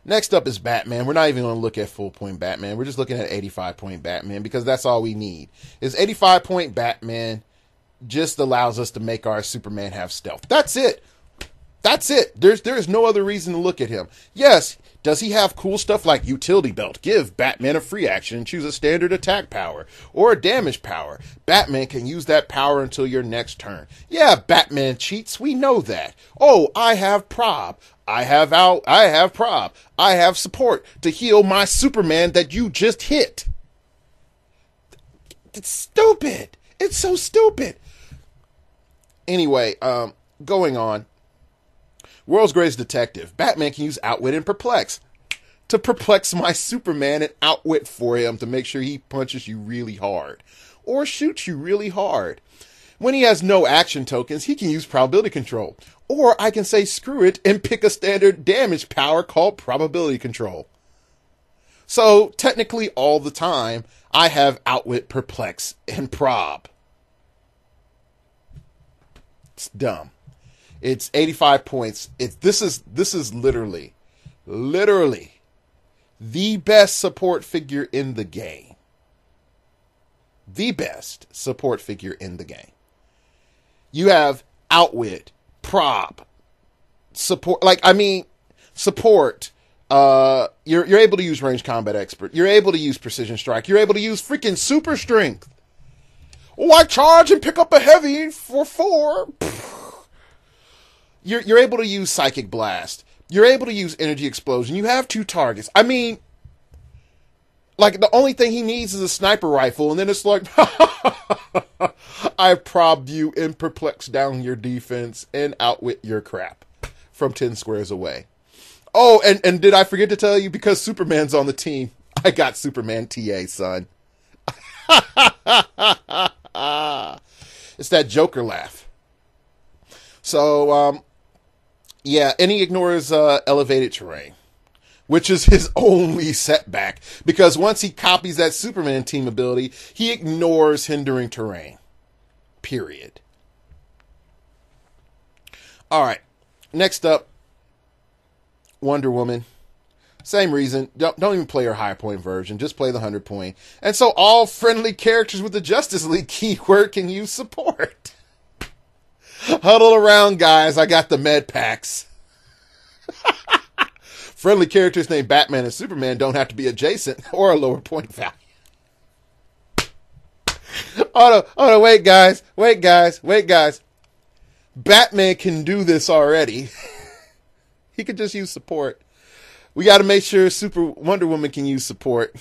Next up is Batman. We're not even going to look at full point Batman. We're just looking at 85 point Batman, because that's all we need. Is 85 point Batman just allows us to make our Superman have stealth. That's it. That's it. There's no other reason to look at him. Yes, does he have cool stuff like Utility Belt? Give Batman a free action and choose a standard attack power or a damage power. Batman can use that power until your next turn. Yeah, Batman cheats. We know that. Oh, I have prob. I have prob. I have support to heal my Superman that you just hit. It's stupid. It's so stupid. Anyway, going on. World's Greatest Detective. Batman can use Outwit and Perplex to perplex my Superman and outwit for him to make sure he punches you really hard or shoots you really hard. When he has no action tokens, he can use Probability Control. Or I can say screw it and pick a standard damage power called Probability Control. So technically all the time, I have Outwit, Perplex, and Prob. It's dumb. It's 85 points. This is literally the best support figure in the game. The best support figure in the game. You have outwit, prop, support. Support. You're able to use range combat expert. You're able to use precision strike. You're able to use freaking super strength. Oh, I charge and pick up a heavy for 4. You're able to use psychic blast. You're able to use energy explosion. You have 2 targets. I mean, like, the only thing he needs is a sniper rifle, and then it's like, I've probbed you and perplexed down your defense and outwit your crap from 10 squares away. Oh, and did I forget to tell you, because Superman's on the team, I got Superman TA, son. It's that Joker laugh. So, yeah, and he ignores elevated terrain, which is his only setback, because once he copies that Superman team ability, he ignores hindering terrain. Period. All right, next up, Wonder Woman. Same reason. Don't even play her high point version. Just play the 100 point. And so all friendly characters with the Justice League keyword can use support. Huddle around, guys. I got the med packs. Friendly characters named Batman and Superman don't have to be adjacent or a lower point value. Oh no, wait guys. Batman can do this already. He could just use support. We got to make sure Wonder Woman can use support.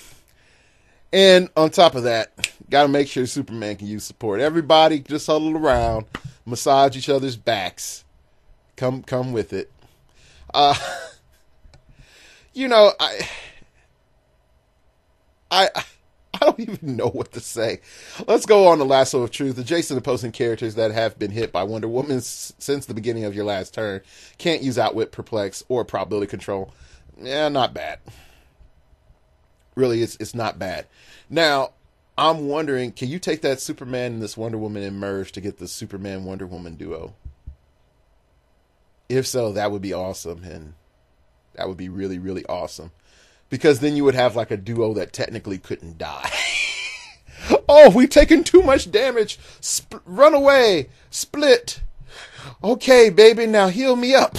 And on top of that, got to make sure Superman can use support. Everybody just huddle around, massage each other's backs. Come with it. You know, I don't even know what to say. Let's go on to Lasso of Truth. Adjacent opposing characters that have been hit by Wonder Woman since the beginning of your last turn can't use outwit, perplex, or probability control. Yeah, not bad. Really, it's not bad. Now, I'm wondering, can you take that Superman and this Wonder Woman and merge to get the Superman Wonder Woman duo? If so, that would be awesome, and that would be really, really awesome. Because then you would have like a duo that technically couldn't die. Oh, we've taken too much damage. Run away. Split. Okay, baby, now heal me up.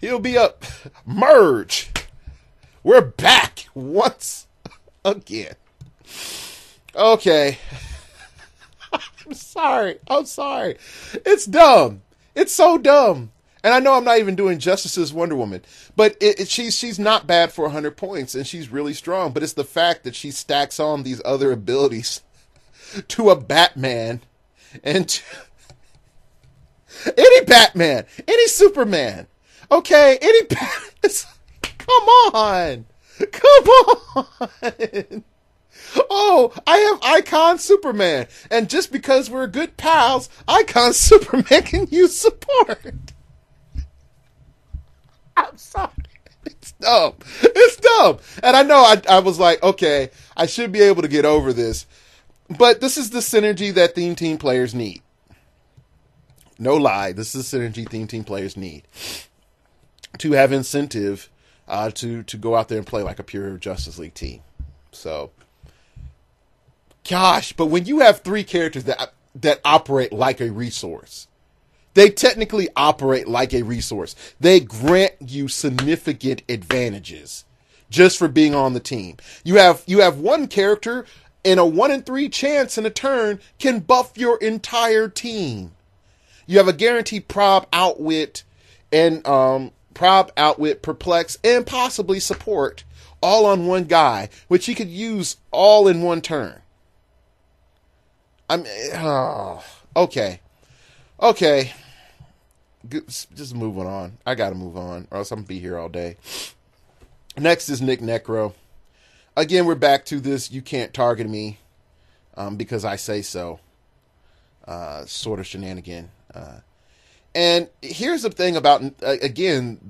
He'll be up. Merge. We're back once again. Okay. I'm sorry. It's dumb. It's so dumb. And I know I'm not even doing justice as Wonder Woman, but she's not bad for 100 points, and she's really strong. But it's the fact that she stacks on these other abilities to a Batman and to any Batman, any Superman. Okay, any Batman. Come on. Oh, I have Icon Superman. And just because we're good pals, Icon Superman can use support. I'm sorry. It's dumb. And I know I was like, okay, I should be able to get over this. But this is the synergy that Theme Team players need. No lie, this is the synergy Theme Team players need to have incentive to go out there and play like a pure Justice League team. So, gosh, but when you have 3 characters that operate like a resource, they technically operate like a resource. They grant you significant advantages just for being on the team. You have one character in a 1 in 3 chance in a turn can buff your entire team. You have a guaranteed prob, outwit, perplex, and possibly support all on one guy, which you could use all in one turn. Okay. Just moving on. I gotta move on, or else I'm gonna be here all day. Next is Nick Necro. Again, we're back to this you can't target me because I say so sort of shenanigan. And here's the thing about, again,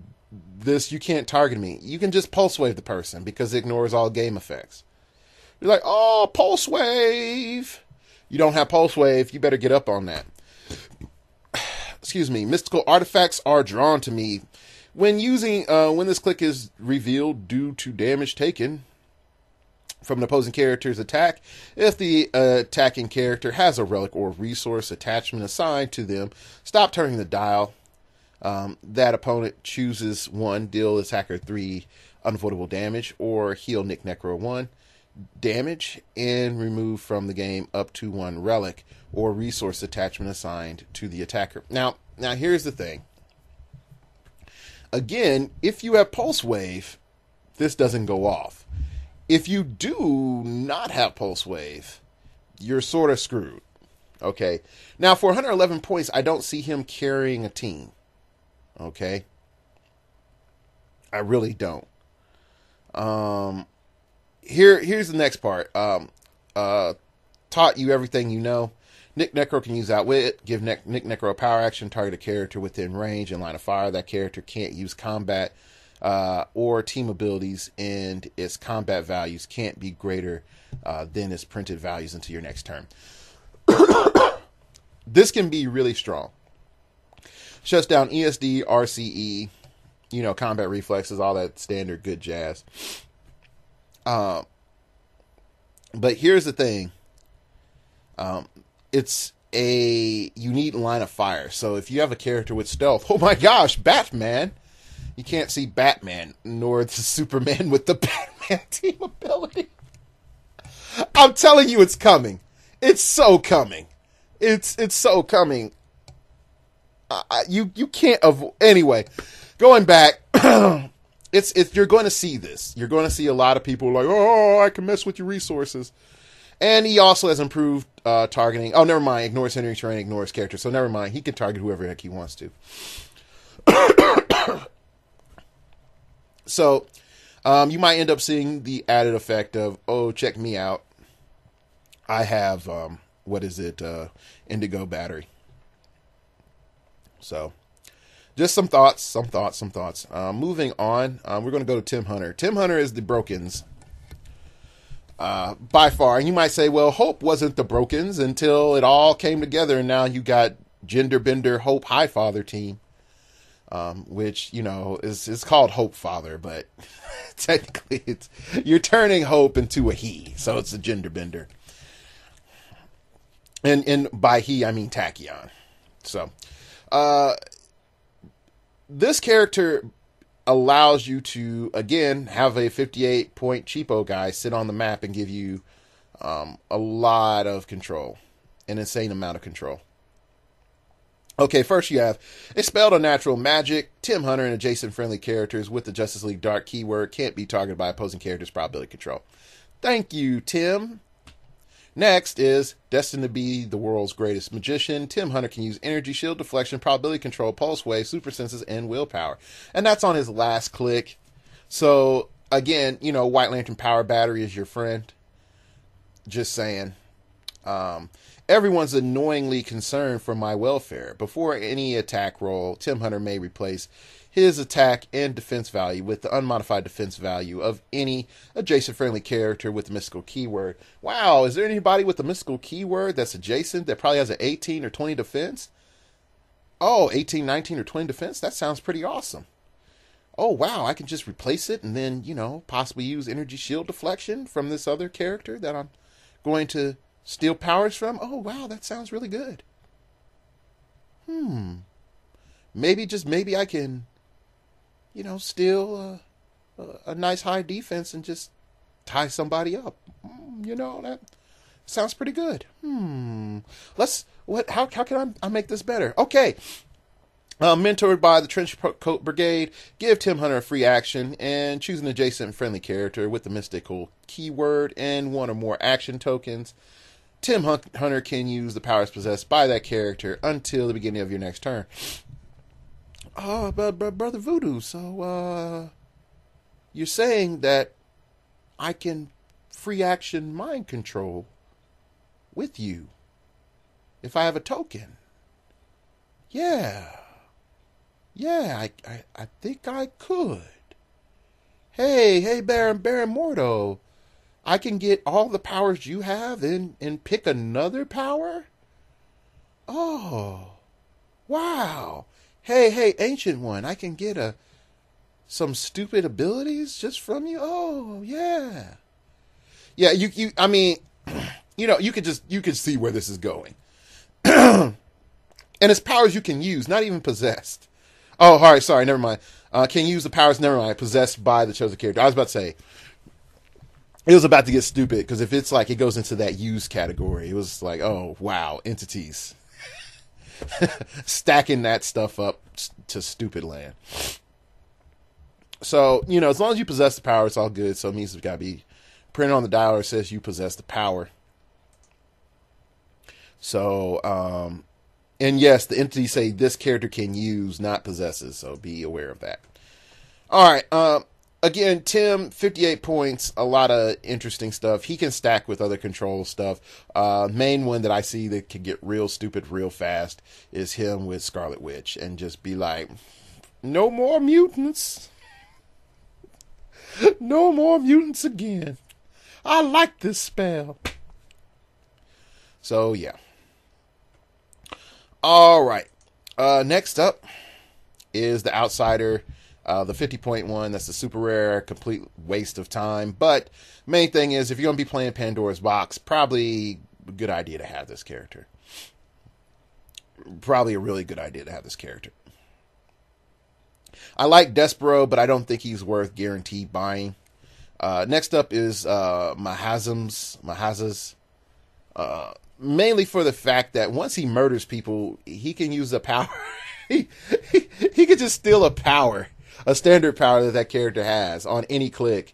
this you can't target me. You can just pulse wave the person because it ignores all game effects. You're like, oh, pulse wave. You don't have pulse wave. You better get up on that. Excuse me. Mystical artifacts are drawn to me When when this click is revealed due to damage taken from an opposing character's attack, if the attacking character has a relic or resource attachment assigned to them, stop turning the dial. That opponent chooses one, deal attacker 3 unavoidable damage, or heal Nick Necro 1 damage, and remove from the game up to 1 relic or resource attachment assigned to the attacker. Now here's the thing. Again, if you have Pulse Wave, this doesn't go off. If you do not have Pulse Wave, you're sort of screwed. Okay. Now, for 111 points, I don't see him carrying a team. Okay. I really don't. Here's the next part. Taught you everything you know. Nick Necro can use Outwit. Give Nick Necro a power action. Target a character within range and line of fire. That character can't use combat or team abilities, and its combat values can't be greater than its printed values until your next turn. This can be really strong. Shuts down ESD, RCE, combat reflexes, all that standard good jazz. But here's the thing. You need line of fire. So if you have a character with stealth, oh my gosh, Batman. You can't see Batman, nor the Superman with the Batman team ability. I'm telling you, it's coming. It's so coming. It's so coming. You can't avoid. Anyway, going back, you're going to see this. You're going to see a lot of people like, oh, I can mess with your resources. And he also has improved targeting. Oh, never mind. Ignores enemy terrain, ignores character. So never mind. He can target whoever heck he wants to. So you might end up seeing the added effect of, oh, check me out. I have, Indigo battery. So just some thoughts. Moving on, we're going to go to Tim Hunter. Tim Hunter is the Brokens. By far. And you might say, well, Hope wasn't the Brokens until it all came together, and now you got Gender Bender Hope Highfather team, which, is called Hope Father, but technically you're turning Hope into a he, so it's a Gender Bender. And by he, I mean Tachyon. So, this character allows you to, again, have a 58-point cheapo guy sit on the map and give you a lot of control. An insane amount of control. Okay, first you have Expelled Unnatural Magic. Tim Hunter and adjacent friendly characters with the Justice League Dark keyword can't be targeted by opposing characters' probability control. Thank you, Tim. Next is destined to be the world's greatest magician. Tim Hunter can use energy shield, deflection, probability control, pulse wave, super senses, and willpower. And that's on his last click. So, again, White Lantern Power Battery is your friend. Just saying. Everyone's annoyingly concerned for my welfare. Before any attack roll, Tim Hunter may replace his attack and defense value with the unmodified defense value of any adjacent friendly character with the mystical keyword. Wow, is there anybody with the mystical keyword that's adjacent that probably has an 18 or 20 defense? Oh, 18, 19, or 20 defense? That sounds pretty awesome. Oh, wow, I can just replace it and then, possibly use energy shield deflection from this other character that I'm going to steal powers from? Oh, wow, that sounds really good. Maybe I can, steal a nice high defense and just tie somebody up. That sounds pretty good. How can I make this better? Okay. Mentored by the Trenchcoat Brigade, give Tim Hunter a free action and choose an adjacent friendly character with the mystical keyword and one or more action tokens. Tim Hunter can use the powers possessed by that character until the beginning of your next turn. Oh, Brother Voodoo, so, you're saying that I can free action mind control with you if I have a token? Yeah, I think I could. Hey, Baron Mordo, I can get all the powers you have and pick another power? Oh, wow. Hey, Ancient One, I can get a some stupid abilities just from you. Oh yeah, yeah. I mean, you could see where this is going, and it's powers you can use, not even possessed. Oh, all right, sorry, never mind. Can use the powers, never mind, possessed by the chosen character. I was about to say, it was about to get stupid, because if it's like it goes into that use category, it was like, oh, wow, entities. Stacking that stuff up to stupid land. So, as long as you possess the power, it's all good. So it means it's got to be printed on the dial, it says you possess the power. So, and yes, the entities say this character can use, not possesses. So be aware of that. All right. Again, Tim, 58 points. A lot of interesting stuff. He can stack with other control stuff. Main one that I see that can get real stupid real fast is him with Scarlet Witch and just be like, no more mutants. No more mutants again. I like this spell. So, yeah. All right. Next up is the Outsider. The 50-point one, that's the super rare, complete waste of time. But main thing is, if you're going to be playing Pandora's Box, probably a good idea to have this character. Probably a really good idea to have this character. I like Despero, but I don't think he's worth guaranteed buying. Next up is Mahazas. Mainly for the fact that once he murders people, he can use the power. he can just steal a power, a standard power that character has on any click,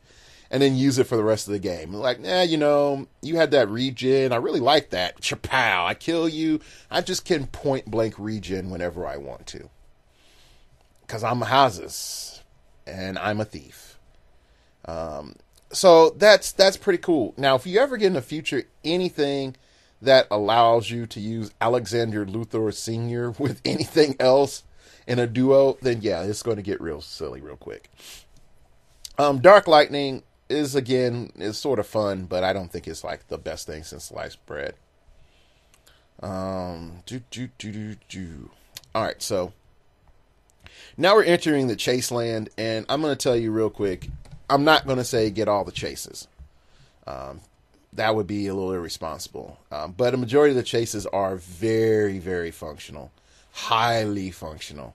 and then use it for the rest of the game. Like, you had that regen. I really like that. Chapow. I kill you. I just can point blank regen whenever I want to. Because I'm Mahazas, and I'm a thief. So that's pretty cool. Now, if you ever get in the future anything that allows you to use Alexander Luthor Sr. with anything else in a duo, then yeah, it's going to get real silly real quick. Dark Lightning is sort of fun, but I don't think it's like the best thing since sliced bread. All right, so now we're entering the chase land, and I'm going to tell you real quick, I'm not going to say get all the chases. That would be a little irresponsible. But a majority of the chases are very, very functional. Highly functional.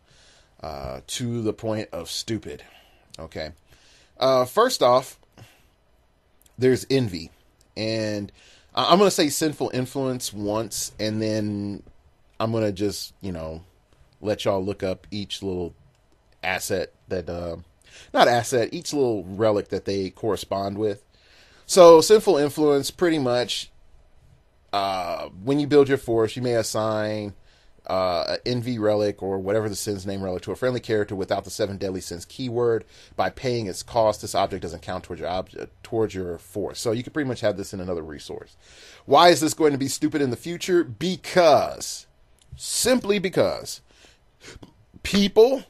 To the point of stupid. Okay. First off, there's Envy. And I'm going to say Sinful Influence once, and then I'm going to just, let y'all look up each little asset that, not asset, each little relic that they correspond with. So, Sinful Influence, pretty much, when you build your force, you may assign an Envy relic or whatever the sin's name relic to a friendly character without the 7 deadly sins keyword. By paying its cost, this object doesn't count towards your force. So, you can pretty much have this in another resource. Why is this going to be stupid in the future? Simply because, people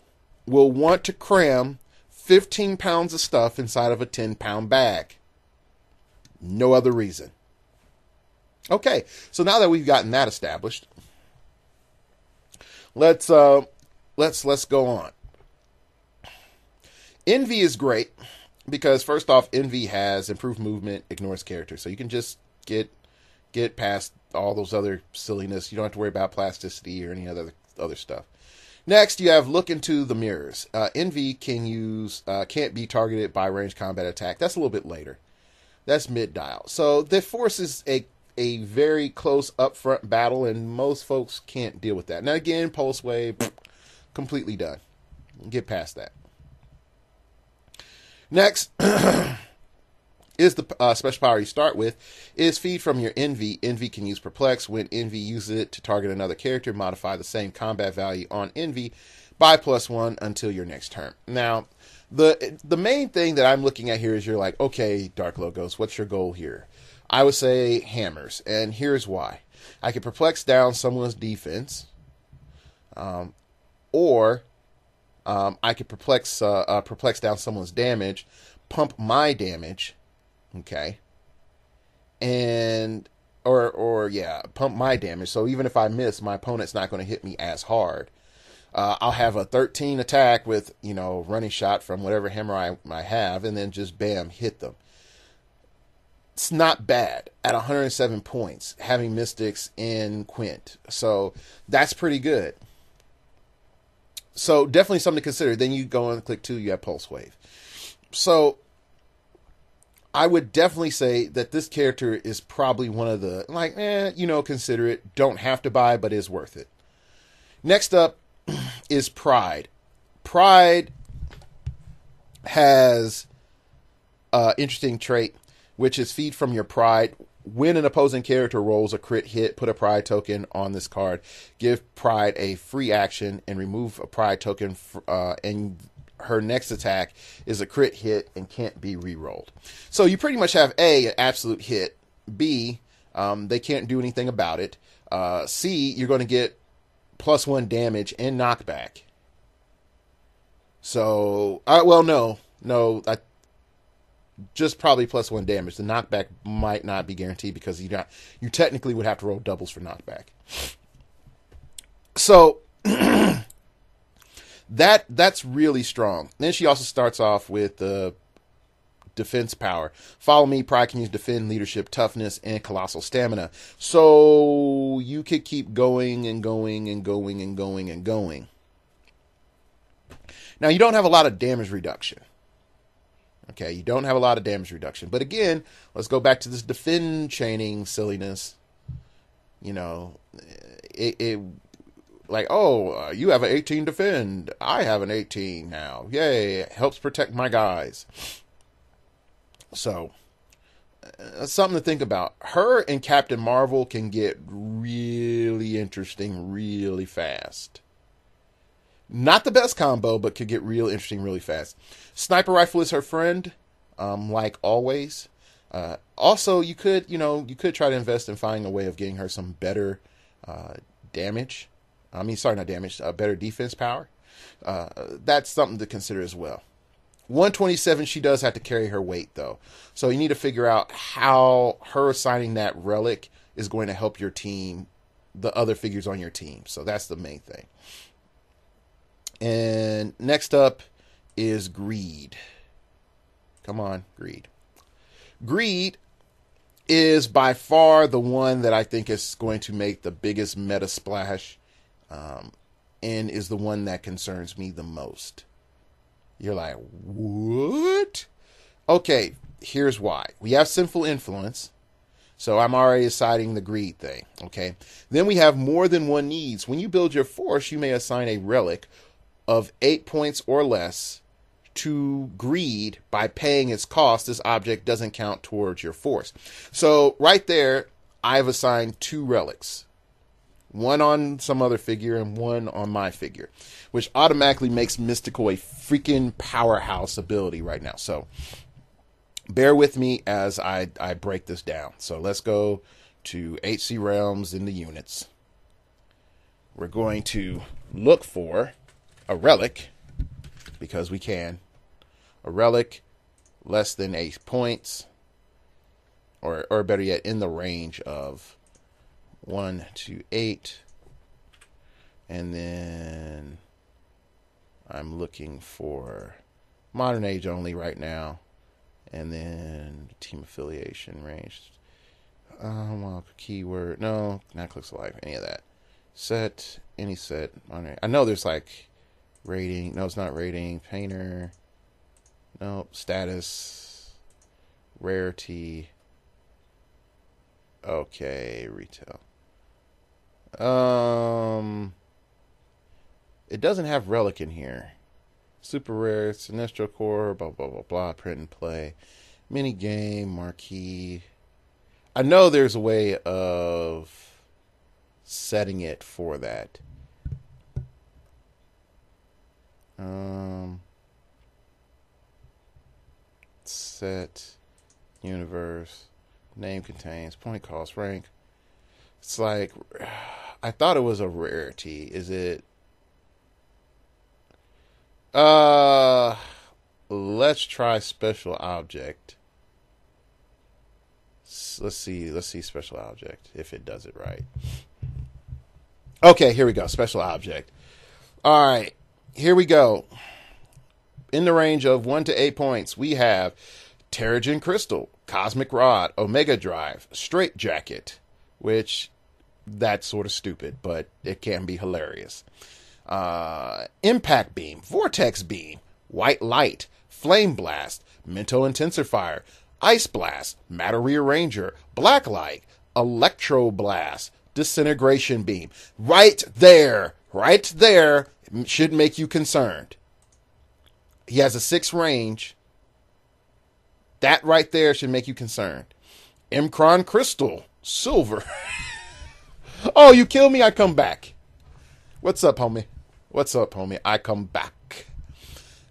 will want to cram 15 pounds of stuff inside of a 10-pound bag. No other reason. Okay, so now that we've gotten that established, let's go on. Envy is great because first off, Envy has improved movement, ignores character, so you can just get past all those other silliness. You don't have to worry about plasticity or any other stuff. Next, you have Look into the Mirrors. Envy can't be targeted by ranged combat attack. That's a little bit later. That's mid-dial. So the force is a very close upfront battle, and most folks can't deal with that. Now again, Pulse Wave, completely done. Get past that. Next is the special power you start with, is Feed from your Envy. Envy can use Perplex. When Envy uses it to target another character, modify the same combat value on Envy by +1 until your next turn. Now, the main thing that I'm looking at here is you're like, okay, Dark Logos, what's your goal here? I would say hammers, and here's why. I could perplex down someone's defense, or I could perplex down someone's damage, pump my damage, okay, and pump my damage. So even if I miss, my opponent's not going to hit me as hard. I'll have a 13 attack with, running shot from whatever hammer I have, and then just bam, hit them. It's not bad at 107 points, having Mystics in Quint. So that's pretty good. So definitely something to consider. Then you go and click 2, you have Pulse Wave. So I would definitely say that this character is probably one of the, consider it. Don't have to buy, but is worth it. Next up is Pride. Pride has an interesting trait, which is feed from your pride. When an opposing character rolls a crit hit, put a pride token on this card. Give Pride a free action and remove a pride token. And her next attack is a crit hit and can't be re-rolled. So you pretty much have A, an absolute hit. B, they can't do anything about it. C, you're going to get +1 damage and knockback. So, no. Just probably +1 damage. The knockback might not be guaranteed because you technically would have to roll doubles for knockback. So that's really strong. Then she also starts off with the defense power. Follow me. Pride can use defend, leadership, toughness, and colossal stamina. So you could keep going and going and going and going and going. Now you don't have a lot of damage reduction. Okay, you don't have a lot of damage reduction. But again, let's go back to this defend chaining silliness. You have an 18 defend. I have an 18 now. Yay, it helps protect my guys. So, something to think about. Her and Captain Marvel can get really interesting really fast. Not the best combo, but could get real interesting really fast. Sniper rifle is her friend, like always. Also, you could try to invest in finding a way of getting her some better damage. Better defense power. That's something to consider as well. 127, she does have to carry her weight, though. So you need to figure out how her assigning that relic is going to help your team, the other figures on your team. So that's the main thing. And next up is Greed. Come on, Greed. Greed is by far the one that I think is going to make the biggest meta splash, and is the one that concerns me the most. You're like, what? Okay, here's why. We have Sinful Influence, so I'm already deciding the Greed thing, okay? Then we have More Than One Needs. When you build your force, you may assign a relic of 8 points or less to Greed by paying its cost. This object doesn't count towards your force. So right there, I've assigned 2 relics. One on some other figure and one on my figure, which automatically makes Mystical a freaking powerhouse ability right now. So bear with me as I break this down. So let's go to HC Realms in the units. We're going to look for a relic, because we can. A relic less than 8 points, or better yet, in the range of 1 to 8. And then I'm looking for modern age only right now. And then team affiliation range. Keyword. No, not clicks alive. Any of that. Set. Any set. I know there's like rating. No, it's not rating. Painter. No. Status. Rarity. Okay. Retail. It doesn't have relic in here. Super rare. Sinestro core. Blah, blah, blah, blah. Print and play. Mini game. Marquee. I know there's a way of setting it for that. Set. Universe. Name contains. Point cost. Rank. It's like, I thought it was a rarity. Is it? Let's try special object. Let's see special object if it does it right. Okay, here we go. Special object. All right, here we go. In the range of 1 to 8 points, we have Terrigen Crystal, Cosmic Rod, Omega Drive, Straight Jacket, which that's sort of stupid, but it can be hilarious. Impact Beam, Vortex Beam, White Light, Flame Blast, Mental Intensifier, Ice Blast, Matter Rearranger, Black Light, Electro Blast, Disintegration Beam. Right there should make you concerned. He has a 6 range. That right there should make you concerned. Emkron Crystal, Silver. Oh, you kill me, I come back. What's up, homie? I come back.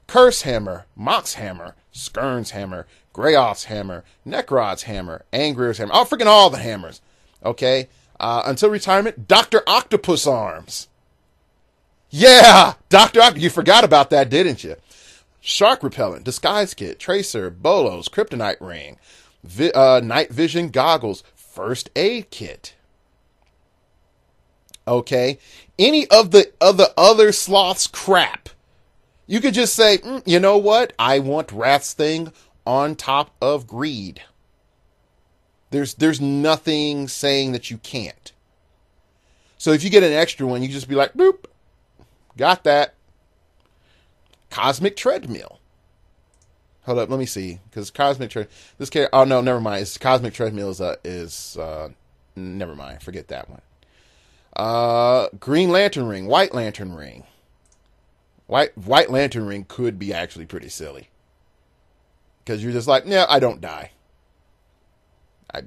Curse Hammer, Mox Hammer, Skern's Hammer, Greyoth's Hammer, Necrod's Hammer, Angrier's Hammer. Oh, freaking all the hammers. Okay. Until retirement, Dr. Octopus Arms. Yeah, Dr. Octopus. You forgot about that, didn't you? Shark Repellent, Disguise Kit, Tracer, Bolos, Kryptonite Ring, Night Vision Goggles, First Aid Kit. Okay. Any of the other sloths crap. You could just say, you know what? I want Wrath's Thing on top of Greed. There's nothing saying that you can't. So if you get an extra one, you just be like, boop. Got that. Cosmic Treadmill. Hold up, let me see. Because Cosmic Treadmill... Oh, no, never mind. Cosmic Treadmill is never mind. Forget that one. Green Lantern Ring. White Lantern Ring. White Lantern Ring could be actually pretty silly. Because you're just like, yeah, I don't die.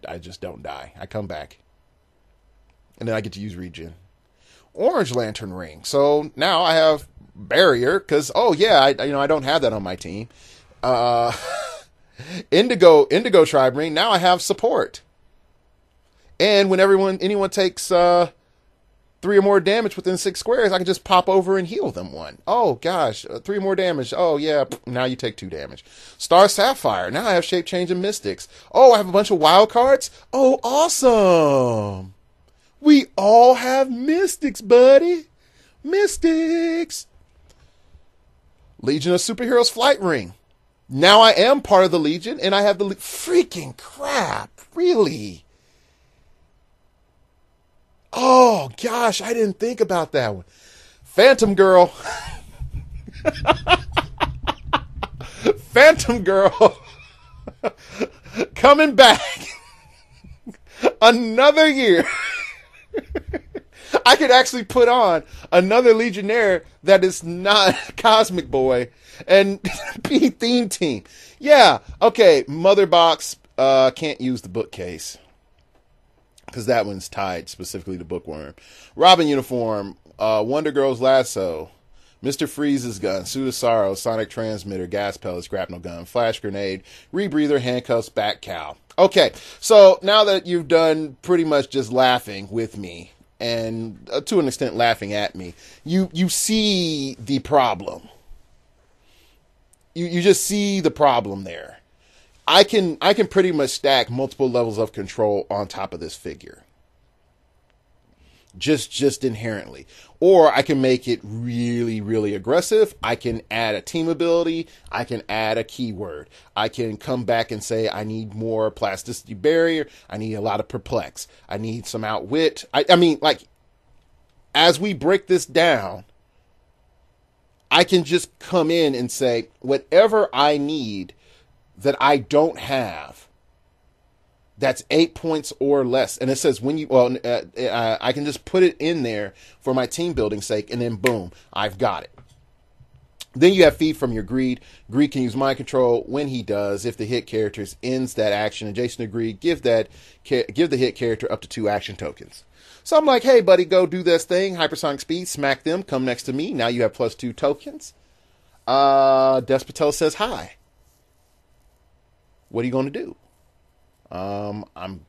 I just don't die. I come back. And then I get to use regen. Orange Lantern Ring. So now I have Barrier. Because, oh yeah, I don't have that on my team. Indigo Tribe Ring. Now I have support. And when anyone takes 3 or more damage within 6 squares, I can just pop over and heal them 1. Oh gosh, 3 more damage. Oh yeah, now you take 2 damage. Star Sapphire. Now I have Shape Change and Mystics. Oh, I have a bunch of wild cards. Oh, awesome. We all have Mystics, buddy. Mystics. Legion of Superheroes Flight Ring. Now I am part of the Legion, and I have the freaking crap. Really? Oh, gosh, I didn't think about that one. Phantom Girl. Phantom Girl. Coming back. Another year. I could actually put on another Legionnaire that is not Cosmic Boy and be Theme Team. Yeah, okay, Mother Box can't use the bookcase. Because that one's tied specifically to Bookworm. Robin Uniform, Wonder Girl's Lasso, Mr. Freeze's Gun, Suit of Sorrow, Sonic Transmitter, Gas Pellets, Grapnel Gun, Flash Grenade, Rebreather, Handcuffs, Bat Cow. Okay, so now that you've done pretty much just laughing with me, and to an extent laughing at me, you see the problem. You just see the problem there. I can pretty much stack multiple levels of control on top of this figure. Just inherently. Or I can make it really, really aggressive. I can add a team ability. I can add a keyword. I can come back and say, I need more plasticity barrier. I need a lot of perplex. I need some outwit. I mean, like, as we break this down, I can just come in and say, whatever I need that I don't have, that's 8 points or less. And it says I can just put it in there for my team building sake, and then boom, I've got it. Then you have Feed from your Greed. Greed can use mind control. When he does, if the hit character ends that action adjacent to Greed, give the hit character up to 2 action tokens. So I'm like, hey buddy, go do this thing. Hypersonic speed, smack them, come next to me. Now you have +2 tokens. Despotel says hi. What are you going to do? I'm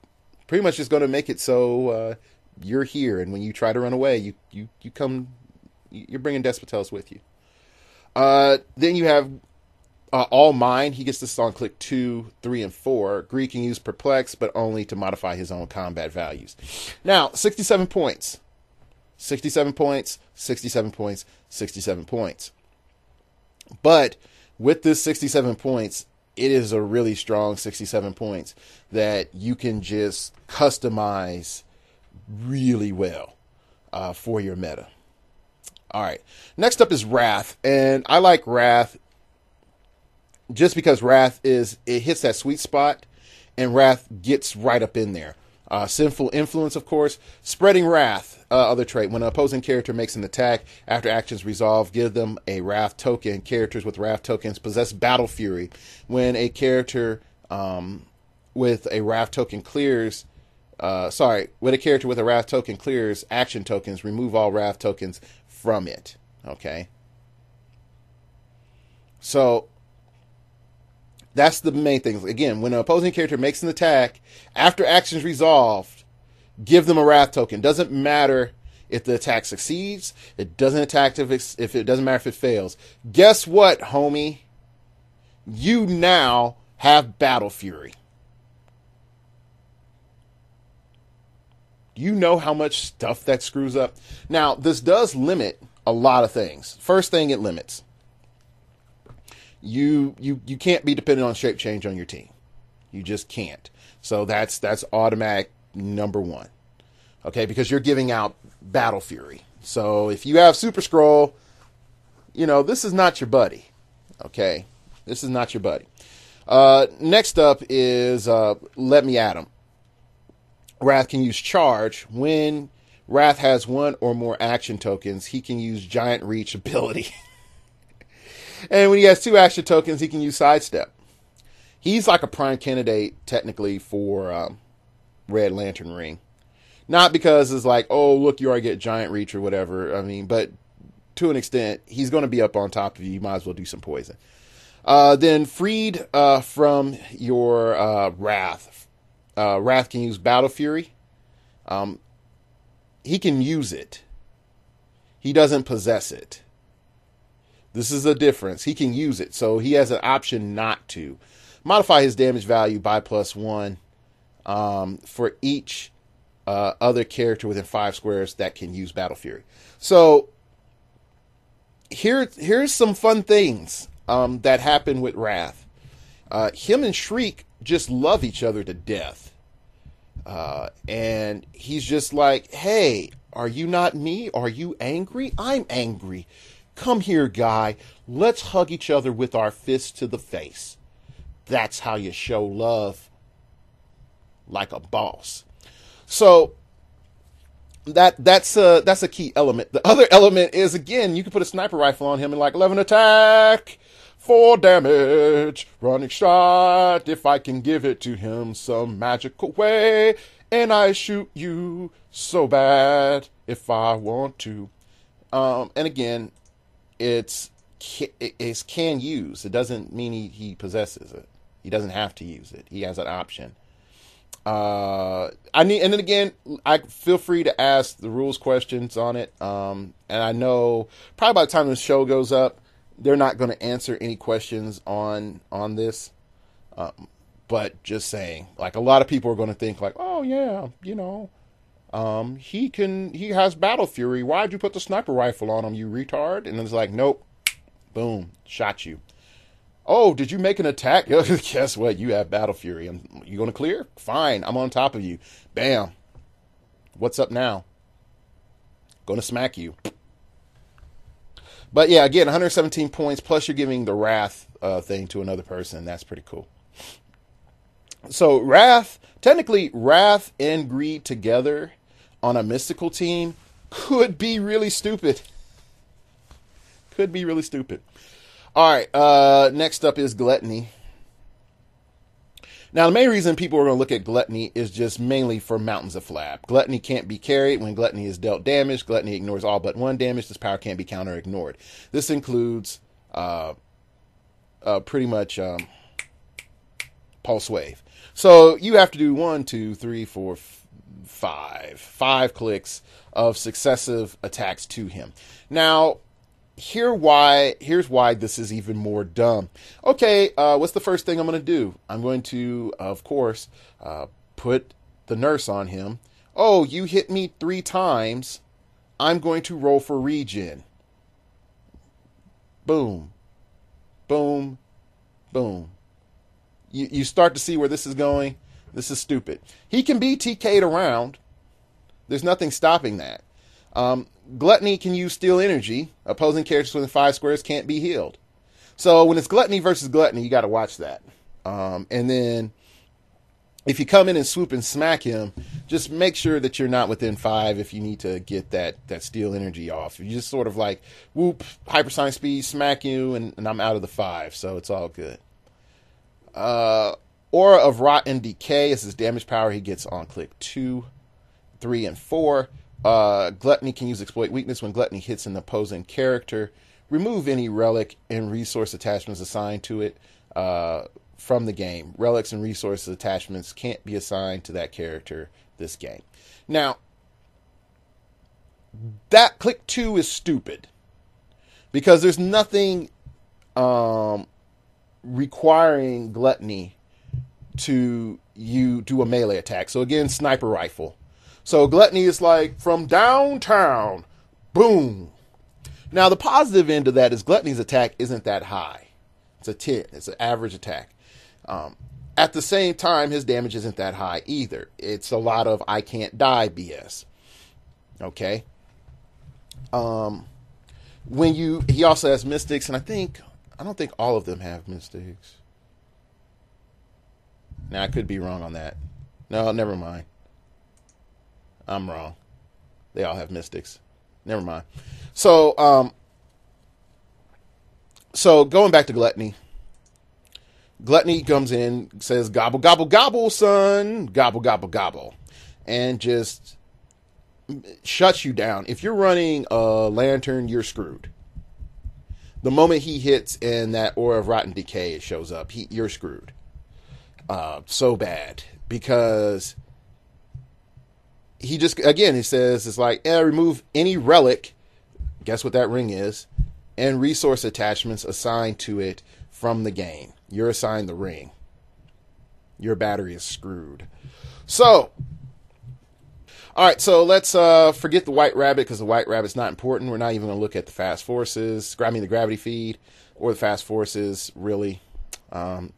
pretty much just going to make it so you're here, and when you try to run away, you come. You're bringing Despotels with you. Then you have All Mine. He gets this on click 2, 3, and 4. Greed can use Perplex, but only to modify his own combat values. Now, 67 points. 67 points, 67 points, 67 points. But with this 67 points, it is a really strong 67 points that you can just customize really well for your meta. All right. Next up is Wrath. And I like Wrath just because Wrath it hits that sweet spot, and Wrath gets right up in there. Sinful Influence, of course. Spreading Wrath, other trait. When an opposing character makes an attack, after actions resolve, give them a Wrath token. Characters with Wrath tokens possess Battle Fury. When a character with a Wrath token clears... when a character with a Wrath token clears action tokens, remove all Wrath tokens from it. Okay? So... that's the main thing. Again, when an opposing character makes an attack, after actions resolved, give them a Wrath token. Doesn't matter if the attack succeeds. It doesn't attack if it doesn't matter if it fails. Guess what, homie? You now have Battle Fury. You know how much stuff that screws up? Now, this does limit a lot of things. First thing it limits. You can't be dependent on shape change on your team. You just can't. So that's automatic number one. Okay, because you're giving out Battle Fury. So if you have Super Scroll, this is not your buddy. Okay, this is not your buddy. Next up is Let Me At 'Em. Wrath can use Charge. When Wrath has one or more action tokens, he can use Giant Reach ability. And when he has 2 action tokens, he can use Sidestep. He's like a prime candidate, technically, for Red Lantern Ring. Not because it's like, oh, look, you already get Giant Reach or whatever. I mean, but to an extent, he's going to be up on top of you. You might as well do some poison. Then freed from your Wrath. Wrath can use Battle Fury. He can use it. He doesn't possess it. This is a difference. He can use it, so he has an option not to. Modify his damage value by +1 for each other character within 5 squares that can use Battle Fury. So here's some fun things that happen with Wrath. Him and Shriek just love each other to death. And he's just like, hey, are you not me? Are you angry? I'm angry. Come here, guy. Let's hug each other with our fists to the face. That's how you show love like a boss. So that's a key element. The other element is, again, you can put a sniper rifle on him and like 11 attack, 4 damage, running shot. If I can give it to him some magical way, and I shoot you so bad if I want to. And again, it's can use. It doesn't mean he possesses it. He doesn't have to use it. He has an option. And then again, I feel free to ask the rules questions on it. And I know probably by the time the show goes up, they're not going to answer any questions on this. But just saying, like, a lot of people are going to think like, oh yeah, he has Battle Fury. Why'd you put the sniper rifle on him, you retard? And it's like, nope. Boom. Shot you. Oh, did you make an attack? Guess what? You have Battle Fury. You going to clear? Fine. I'm on top of you. Bam. What's up now? Going to smack you. But yeah, again, 117 points, plus you're giving the Wrath thing to another person. That's pretty cool. So Wrath, technically Wrath and Greed together on a mystical team could be really stupid. Could be really stupid. All right, next up is Gluttony. Now, the main reason people are going to look at Gluttony is just mainly for Mountains of Flab. Gluttony can't be carried. When Gluttony is dealt damage, Gluttony ignores all but 1 damage. This power can't be counter-ignored. This includes pretty much Pulse Wave. So you have to do 1, 2, 3, 4, 5 clicks of successive attacks to him. Now, here's why this is even more dumb. Okay, what's the first thing I'm going to do? I'm going to, of course, put the nurse on him. Oh, you hit me 3 times. I'm going to roll for regen. Boom. Boom. Boom. You start to see where this is going. This is stupid. He can be TK'd around. There's nothing stopping that. Gluttony can use steal energy. Opposing characters within 5 squares can't be healed. So when it's gluttony versus gluttony, you got to watch that. And then if you come in and swoop and smack him, just make sure that you're not within 5 if you need to get that steal energy off. You just sort of like, whoop, hypersonic speed, smack you, and I'm out of the 5, so it's all good. Aura of Rot and Decay is his damage power he gets on click 2, 3, and 4. Gluttony can use exploit weakness when gluttony hits an opposing character. Remove any relic and resource attachments assigned to it from the game. Relics and resource attachments can't be assigned to that character this game. Now, that click 2 is stupid because there's nothing requiring gluttony to you do a melee attack. So again, sniper rifle. So gluttony is like from downtown, boom. Now the positive end of that is gluttony's attack isn't that high. It's a 10. It's an average attack. At the same time, his damage isn't that high either. It's a lot of I can't die BS. Okay. He also has mystics, and I don't think all of them have mystics. Now I could be wrong on that. No, never mind. I'm wrong. They all have mystics. Never mind. So going back to gluttony. Gluttony comes in, says, gobble, gobble, gobble, son. Gobble, gobble, gobble. And just shuts you down. If you're running a lantern, you're screwed. The moment he hits and that aura of rotten decay shows up, you're screwed. So bad. Because he says, it's like, remove any relic. Guess what that ring is? And resource attachments assigned to it from the game. You're assigned the ring. Your battery is screwed. So, all right, so let's forget the white rabbit because the white rabbit's not important. We're not even going to look at the fast forces, the gravity feed, or the fast forces, really.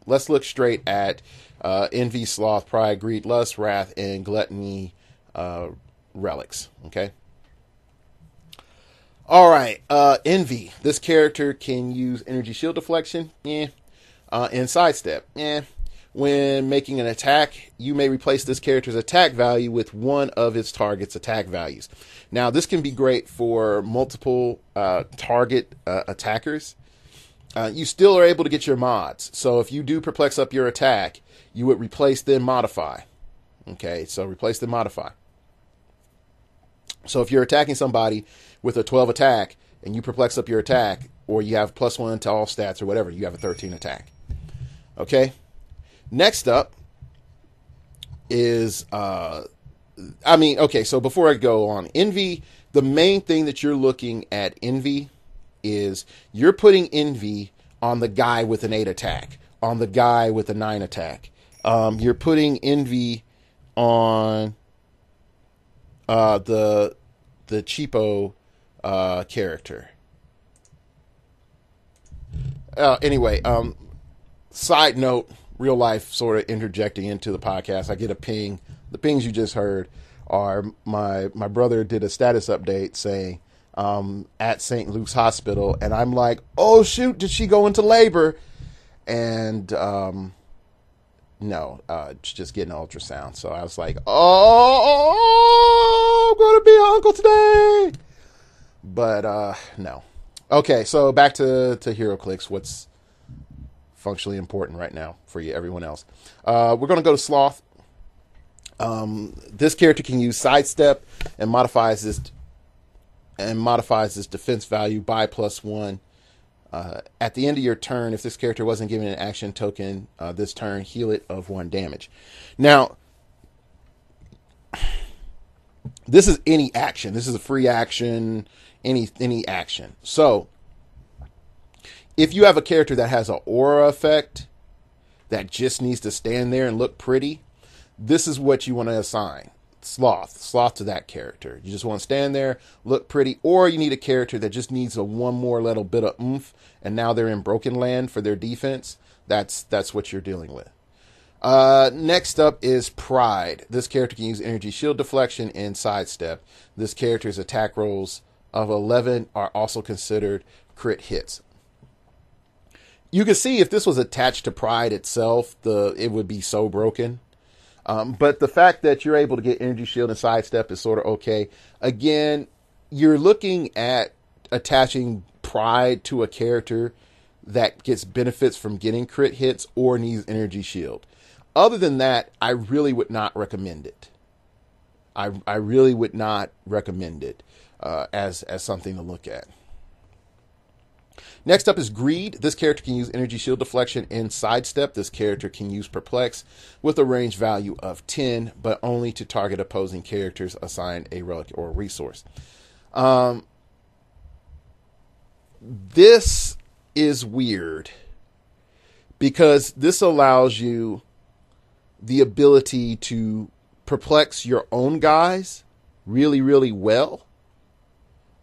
Let's look straight at envy, sloth, pride, greed, lust, wrath, and gluttony relics, okay? All right, envy. This character can use energy shield deflection, and sidestep, When making an attack, you may replace this character's attack value with one of its target's attack values. Now, this can be great for multiple target attackers. You still are able to get your mods. So if you do perplex up your attack, you would replace then modify. Okay, so replace then modify. So if you're attacking somebody with a 12 attack and you perplex up your attack, or you have +1 to all stats or whatever, you have a 13 attack. Okay. Next up is, so before I go on, envy, the main thing that you're looking at envy is you're putting envy on the guy with an 8 attack, on the guy with a 9 attack. You're putting envy on the cheapo character. Anyway, side note, real life sort of interjecting into the podcast. I get a ping. The pings you just heard are my brother did a status update saying at St. Luke's Hospital, and I'm like, oh shoot, did she go into labor? And no, just getting an ultrasound. So I was like, oh, I'm gonna be an uncle today. But no. Okay, so back to heroclix. What's functionally important right now for you, everyone else? We're going to go to sloth. This character can use sidestep and modifies this defense value by +1. At the end of your turn, if this character wasn't given an action token this turn, heal it of 1 damage. Now, this is any action. This is a free action, any action. So, if you have a character that has an aura effect that just needs to stand there and look pretty, this is what you want to assign. sloth to that character. You just want to stand there, look pretty, or you need a character that just needs a one more little bit of oomph, and now they're in broken land for their defense. That's what you're dealing with. Next up is Pride. This character can use energy shield deflection and sidestep. This character's attack rolls of 11 are also considered crit hits. You can see if this was attached to Pride itself, it would be so broken. But the fact that you're able to get energy shield and sidestep is sort of okay. Again, you're looking at attaching Pride to a character that gets benefits from getting crit hits or needs energy shield. Other than that, I really would not recommend it. I really would not recommend it as something to look at. Next up is Greed. This character can use energy shield deflection and sidestep. This character can use perplex with a range value of 10, but only to target opposing characters assigned a relic or a resource. This is weird because this allows you the ability to perplex your own guys really, really well.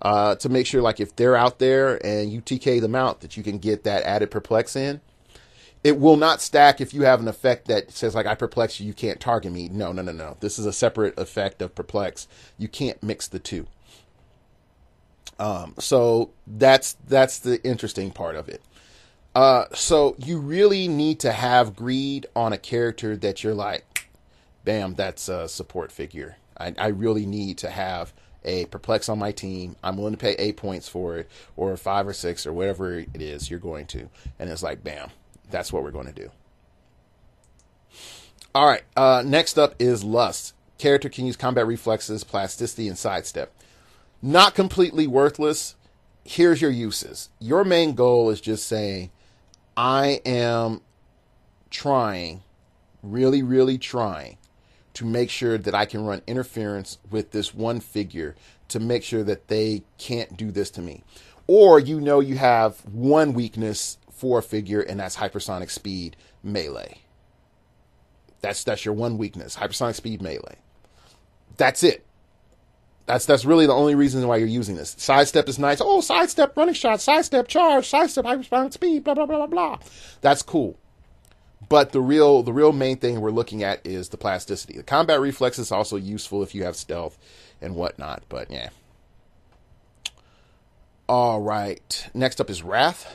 To make sure, like, if they're out there and you TK them out, that you can get that added perplex in. It will not stack if you have an effect that says, like, I perplex you, you can't target me. No. This is a separate effect of perplex. You can't mix the two. So that's the interesting part of it. So you really need to have Greed on a character that you're like, bam, that's a support figure. I really need to have a perplex on my team. I'm willing to pay 8 points for it, or 5 or 6, or whatever it is you're going to. And it's like, bam, that's what we're going to do. All right. Next up is Lust. Character can use combat reflexes, plasticity, and sidestep. Not completely worthless. Here's your uses. Your main goal is just saying, I am trying, really, really trying to make sure that I can run interference with this one figure to make sure that they can't do this to me. Or you have one weakness for a figure, and that's hypersonic speed melee. That's your one weakness, hypersonic speed melee. That's it. That's really the only reason why you're using this. Sidestep is nice. Oh, sidestep running shot, sidestep charge, sidestep hypersonic speed, blah, blah, blah, blah, blah. That's cool. But the real main thing we're looking at is the plasticity. The combat reflex is also useful if you have stealth and whatnot, but yeah. All right. Next up is Wrath.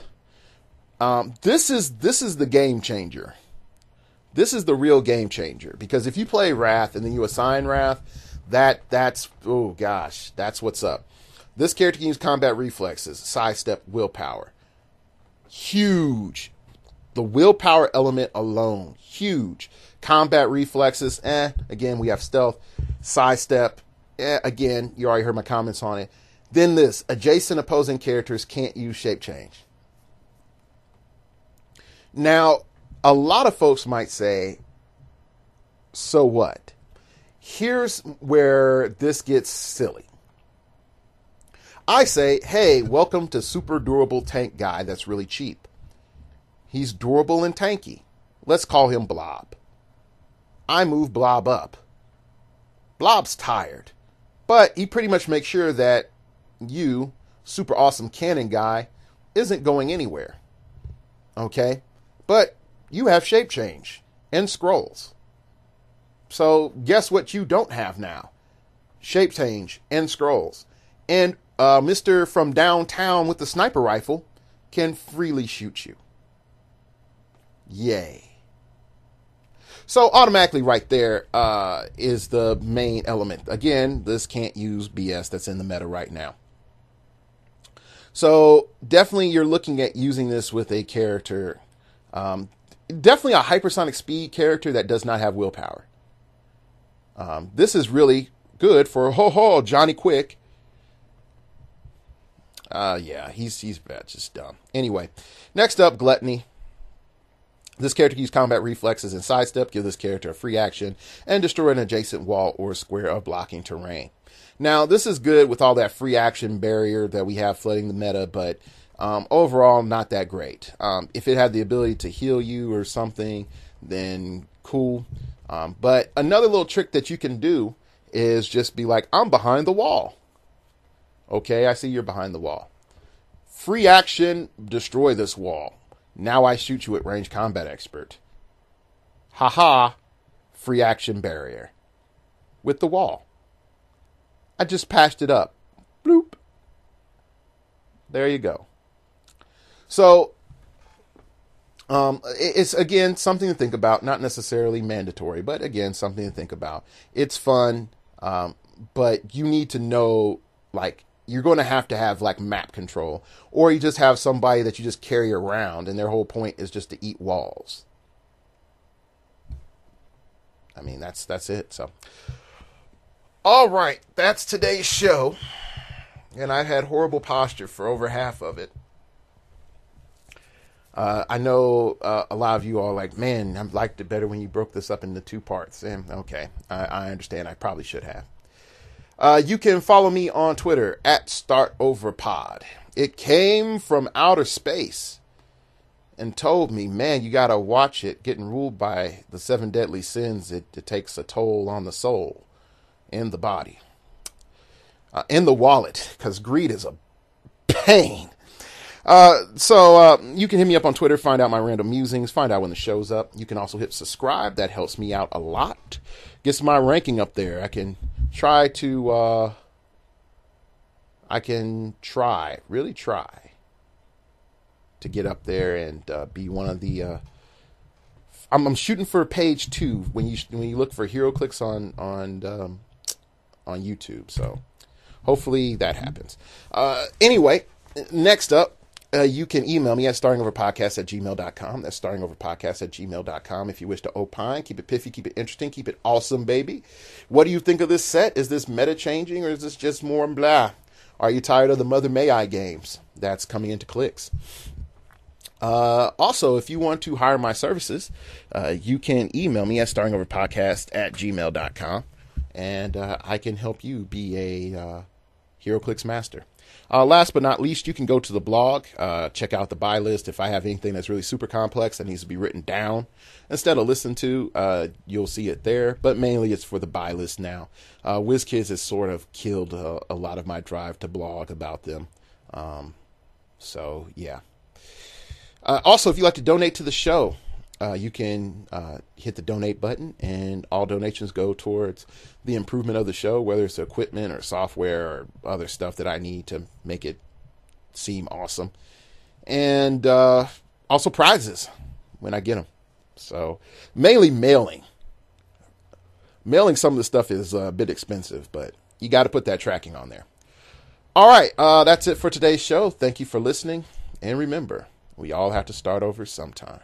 This is the game changer. This is the real game changer, because if you play Wrath and then you assign Wrath, that's oh gosh, that's what's up. This character can use combat reflexes, sidestep, willpower. Huge. The willpower element alone, huge. Combat reflexes, again, we have stealth. Sidestep, again, you already heard my comments on it. Then this, adjacent opposing characters can't use shape change. Now, a lot of folks might say, so what? Here's where this gets silly. I say, hey, welcome to super durable tank guy that's really cheap. He's durable and tanky. Let's call him Blob. I move Blob up. Blob's tired, but he pretty much makes sure that you, super awesome cannon guy, isn't going anywhere. Okay? But you have shape change and scrolls. So guess what you don't have now? Shape change and scrolls. And Mr. from downtown with the sniper rifle can freely shoot you. Yay. So automatically right there is the main element. Again, this can't use BS that's in the meta right now. So definitely you're looking at using this with a character. Definitely a hypersonic speed character that does not have willpower. This is really good for Johnny Quick. Yeah, he's bad, just dumb. Anyway, next up, Gluttony. This character can use combat reflexes and sidestep, give this character a free action, and destroy an adjacent wall or square of blocking terrain. Now, this is good with all that free action barrier that we have flooding the meta, but overall, not that great. If it had the ability to heal you or something, then cool. But another little trick that you can do is just be like, I'm behind the wall. Okay, I see you're behind the wall. Free action, destroy this wall. Now I shoot you at range combat expert. Haha, free action barrier. With the wall. I just patched it up. Bloop. There you go. So, it's, again, something to think about. Not necessarily mandatory, but, again, something to think about. It's fun, but you need to know, like, you're going to have, like, map control. Or you just have somebody that you just carry around, and their whole point is just to eat walls. I mean, that's it. So, all right, that's today's show. And I've had horrible posture for over half of it. I know a lot of you are like, man, I liked it better when you broke this up into 2 parts. And okay, I understand. I probably should have. You can follow me on Twitter at StartOverPod. It came from outer space and told me, man, you got to watch it. Getting ruled by the 7 deadly sins, it takes a toll on the soul and the body. In the wallet, because greed is a pain. So you can hit me up on Twitter, find out my random musings, find out when the show's up. You can also hit subscribe. That helps me out a lot. Gets my ranking up there. I can really try to get up there and be one of the. I'm shooting for page 2 when you look for heroclix on YouTube. So. Hopefully that happens. Anyway, next up, you can email me at startingoverpodcast@gmail.com. That's startingoverpodcast@gmail.com. If you wish to opine, keep it piffy, keep it interesting, keep it awesome, baby. What do you think of this set? Is this meta changing or is this just more blah? Are you tired of the Mother May I games? That's coming into clicks. Also, if you want to hire my services, you can email me at startingoverpodcast@gmail.com. And I can help you be a heroclix master. Last but not least, you can go to the blog, check out the buy list. If I have anything that's really super complex that needs to be written down instead of listened to, you'll see it there. But mainly it's for the buy list now. WizKids has sort of killed a lot of my drive to blog about them. So, yeah. Also, if you'd like to donate to the show, you can hit the donate button, and all donations go towards the improvement of the show, whether it's equipment or software or other stuff that I need to make it seem awesome. And also prizes when I get them. So mainly mailing. Mailing some of the stuff is a bit expensive, but you got to put that tracking on there. All right, that's it for today's show. Thank you for listening. And remember, we all have to start over sometime.